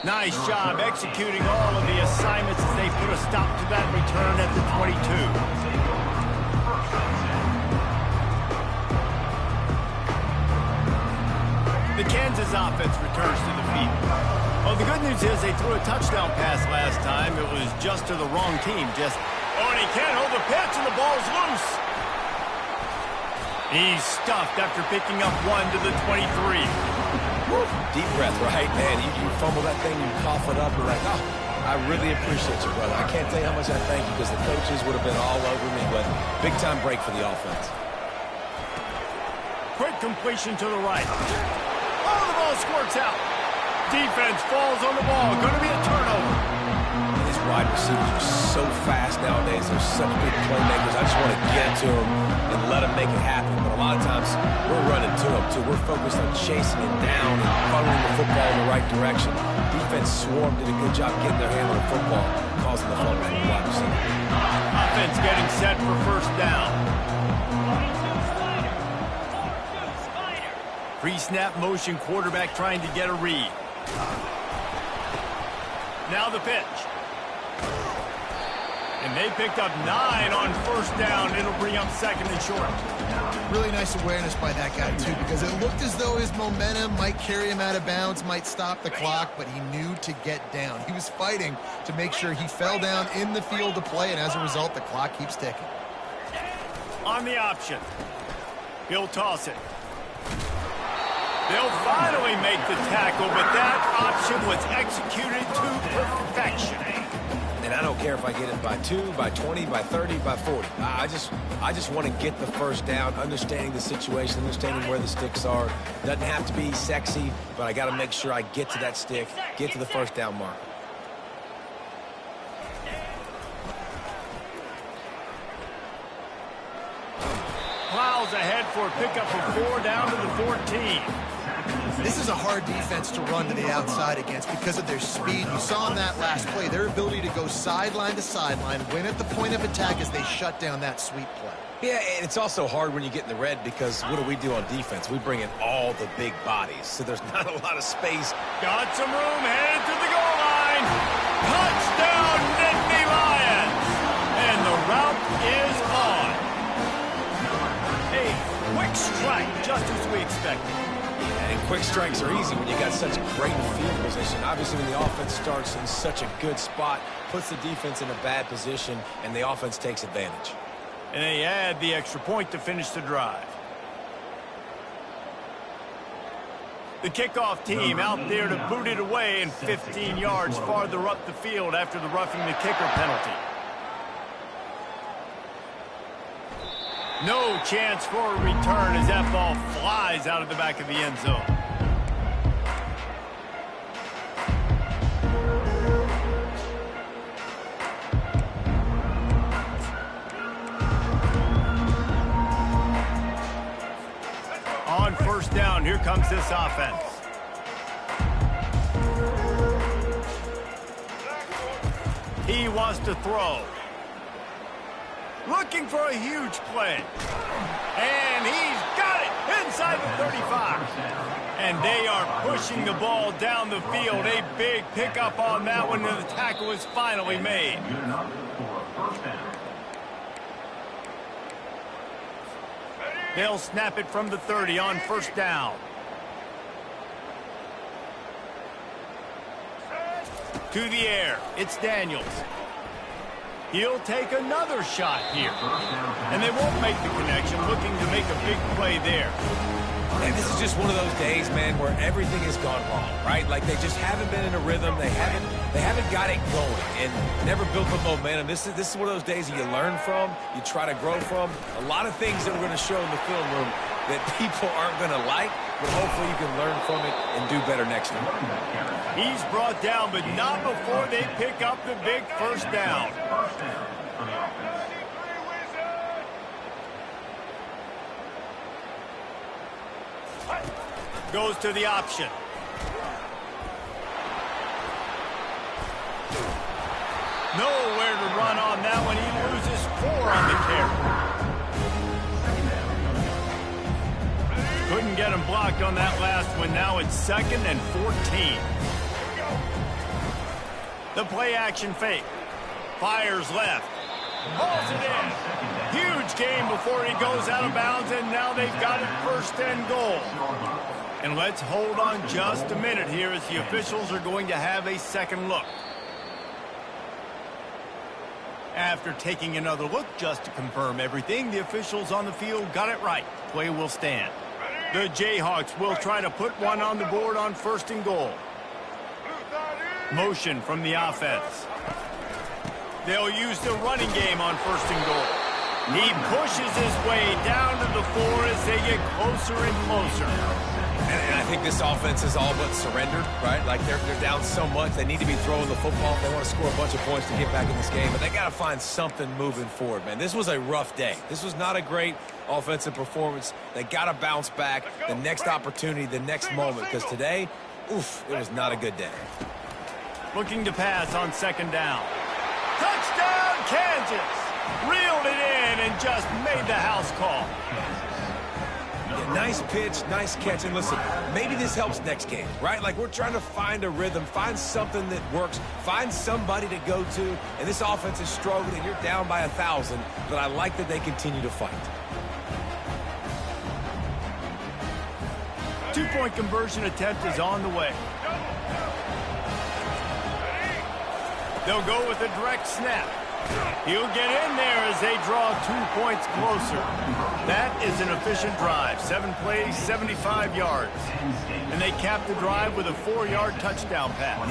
Nice job executing all of the assignments as they put a stop to that return at the 22. The Kansas offense returns to the field. Well, the good news is they threw a touchdown pass last time. It was just to the wrong team. Oh, and he can't hold the pitch, and the ball's loose. He's stuffed after picking up 1 to the 23. Woo. Deep breath, right, man? You fumble that thing, you cough it up, you're like, oh, I really appreciate you, brother. I can't tell you how much I thank you because the coaches would have been all over me, but big-time break for the offense. Quick completion to the right. Oh, the ball squirts out. Defense falls on the ball. Going to be a turnover. These wide receivers are so fast nowadays. They're such big playmakers. I just want to get to them and let them make it happen. But a lot of times, we're running to them, too. We're focused on chasing it down and funneling the football in the right direction. Defense swarmed, did a good job getting their hand on the football, causing the fumble for the wide receiver. Offense getting set for 1st down. Pre-snap motion, quarterback trying to get a read. Now the pitch. And they picked up 9 on 1st down. It'll bring up 2nd and short. Really nice awareness by that guy, too, because it looked as though his momentum might carry him out of bounds, might stop the clock, but he knew to get down. He was fighting to make sure he fell down in the field to play, and as a result, the clock keeps ticking. On the option. He'll toss it. They'll finally make the tackle, but that option was executed to perfection. And I don't care if I get it by 2, by 20, by 30, by 40. I just want to get the 1st down, understanding the situation, understanding where the sticks are. Doesn't have to be sexy, but I got to make sure I get to that stick, get to the 1st down mark. Plows ahead for a pickup of 4 down to the 14. This is a hard defense to run to the outside against because of their speed. You saw in that last play, their ability to go sideline to sideline, win at the point of attack as they shut down that sweep play. Yeah, and it's also hard when you get in the red because what do on defense? We bring in all the big bodies, so there's not a lot of space. Got some room, headed to the goal line. Touchdown, Nittany Lions! And the route is on. Hey, strike, just as we expected. And quick strikes are easy when you got such great field position. Obviously, when the offense starts in such a good spot, puts the defense in a bad position, and the offense takes advantage. And they add the extra point to finish the drive. The kickoff team out there to boot it away and 15 yards farther up the field after the roughing the kicker penalty. No chance for a return as that ball flies out of the back of the end zone. On first down, here comes this offense. He wants to throw. Looking for a huge play. And he's got it inside the 35. And they are pushing the ball down the field. A big pickup on that one, and the tackle is finally made. Good enough for first down. They'll snap it from the 30 on first down. To the air, it's Daniels. He'll take another shot here. And they won't make the connection, looking to make a big play there. And this is just one of those days, man, where everything has gone wrong, right? Like they just haven't been in a rhythm. They haven't got it going and never built the momentum. This is one of those days that you learn from, you try to grow from. A lot of things that we're going to show in the film room that people aren't going to like, but hopefully you can learn from it and do better next time. He's brought down, but not before they pick up the big first down. First down for the offense. Goes to the option. Nowhere to run on that one. He loses 4 on the carry. Couldn't get him blocked on that last one. Now it's 2nd and 14. The play action fake. Fires left. Hauls it in. Huge game before he goes out of bounds, and now they've got it 1st and goal. And let's hold on just a minute here as the officials are going to have a second look. After taking another look just to confirm everything, the officials on the field got it right. Play will stand. The Jayhawks will try to put one on the board on 1st and goal. Motion from the offense. They'll use the running game on 1st and goal. He pushes his way down to the 4 as they get closer and closer. And I think this offense is all but surrendered, right? Like they're down so much, they need to be throwing the football if they want to score a bunch of points to get back in this game. But they got to find something moving forward, man. This was a rough day. This was not a great offensive performance. They got to bounce back the next opportunity, the next moment, because today, oof, it was not a good day. Looking to pass on 2nd down. Touchdown, Kansas! Reeled it in and just made the house call. Yeah, nice pitch, nice catch. And listen, maybe this helps next game, right? Like we're trying to find a rhythm, find something that works, find somebody to go to. And this offense is struggling. You're down by 1,000, but I like that they continue to fight. 2-point conversion attempt is on the way. They'll go with a direct snap. He'll get in there as they draw 2 points closer. That is an efficient drive. 7 plays, 75 yards. And they cap the drive with a 4-yard touchdown pass.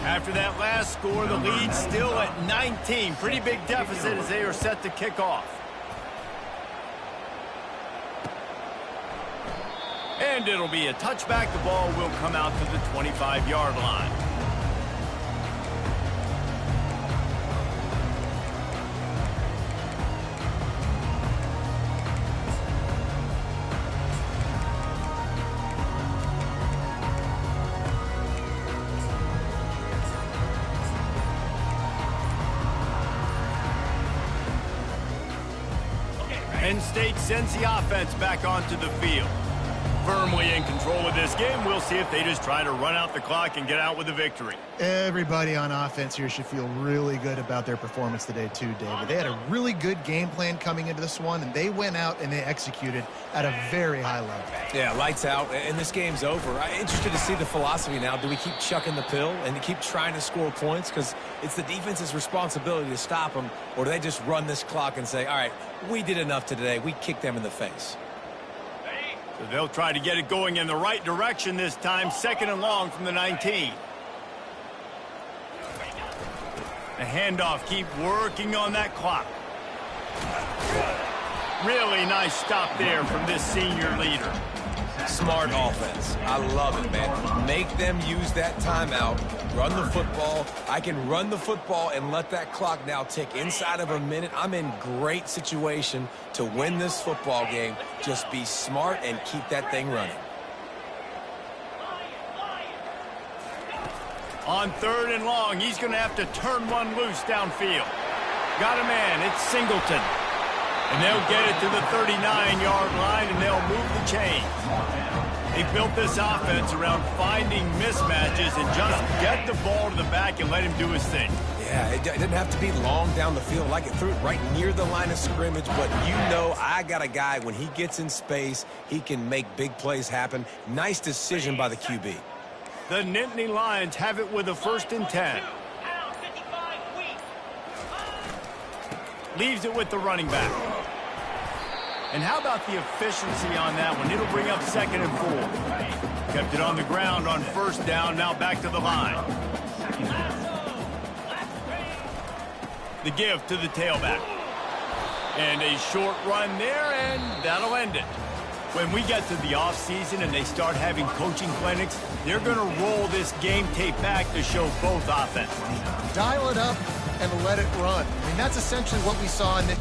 After that last score, the lead's still at 19. Pretty big deficit as they are set to kick off. And it'll be a touchback. The ball will come out to the 25-yard line. Penn State sends the offense back onto the field. firmly in control of this game. We'll see if they just try to run out the clock and get out with a victory. Everybody on offense here should feel really good about their performance today too, David. They had a really good game plan coming into this one, and they went out and they executed at a very high level. Yeah, lights out, and this game's over. I'm interested to see the philosophy now. Do we keep chucking the pill and to keep trying to score points? Because it's the defense's responsibility to stop them, or do they just run this clock and say, all right, we did enough today. We kicked them in the face. So they'll try to get it going in the right direction this time. 2nd and long from the 19. The handoff, keep working on that clock. Really nice stop there from this senior leader. Smart offense. I love it, man. Make them use that timeout. Run the football. I can run the football and let that clock now tick inside of a minute. I'm in great situation to win this football game. Just be smart and keep that thing running. On 3rd and long, he's going to have to turn one loose downfield. Got a man. It's Singleton. And they'll get it to the 39-yard line, and they'll move the chains. They built this offense around finding mismatches and just get the ball to the back and let him do his thing. Yeah, it didn't have to be long down the field. Like it threw it right near the line of scrimmage, but you know I got a guy, when he gets in space, he can make big plays happen. Nice decision by the QB. The Nittany Lions have it with a 1st and 10. Leaves it with the running back. And how about the efficiency on that one? It'll bring up 2nd and 4. Kept it on the ground on 1st down, now back to the line. The give to the tailback. And a short run there, and that'll end it. When we get to the offseason and they start having coaching clinics, they're going to roll this game tape back to show both offenses. Dial it up and let it run. I mean, that's essentially what we saw in the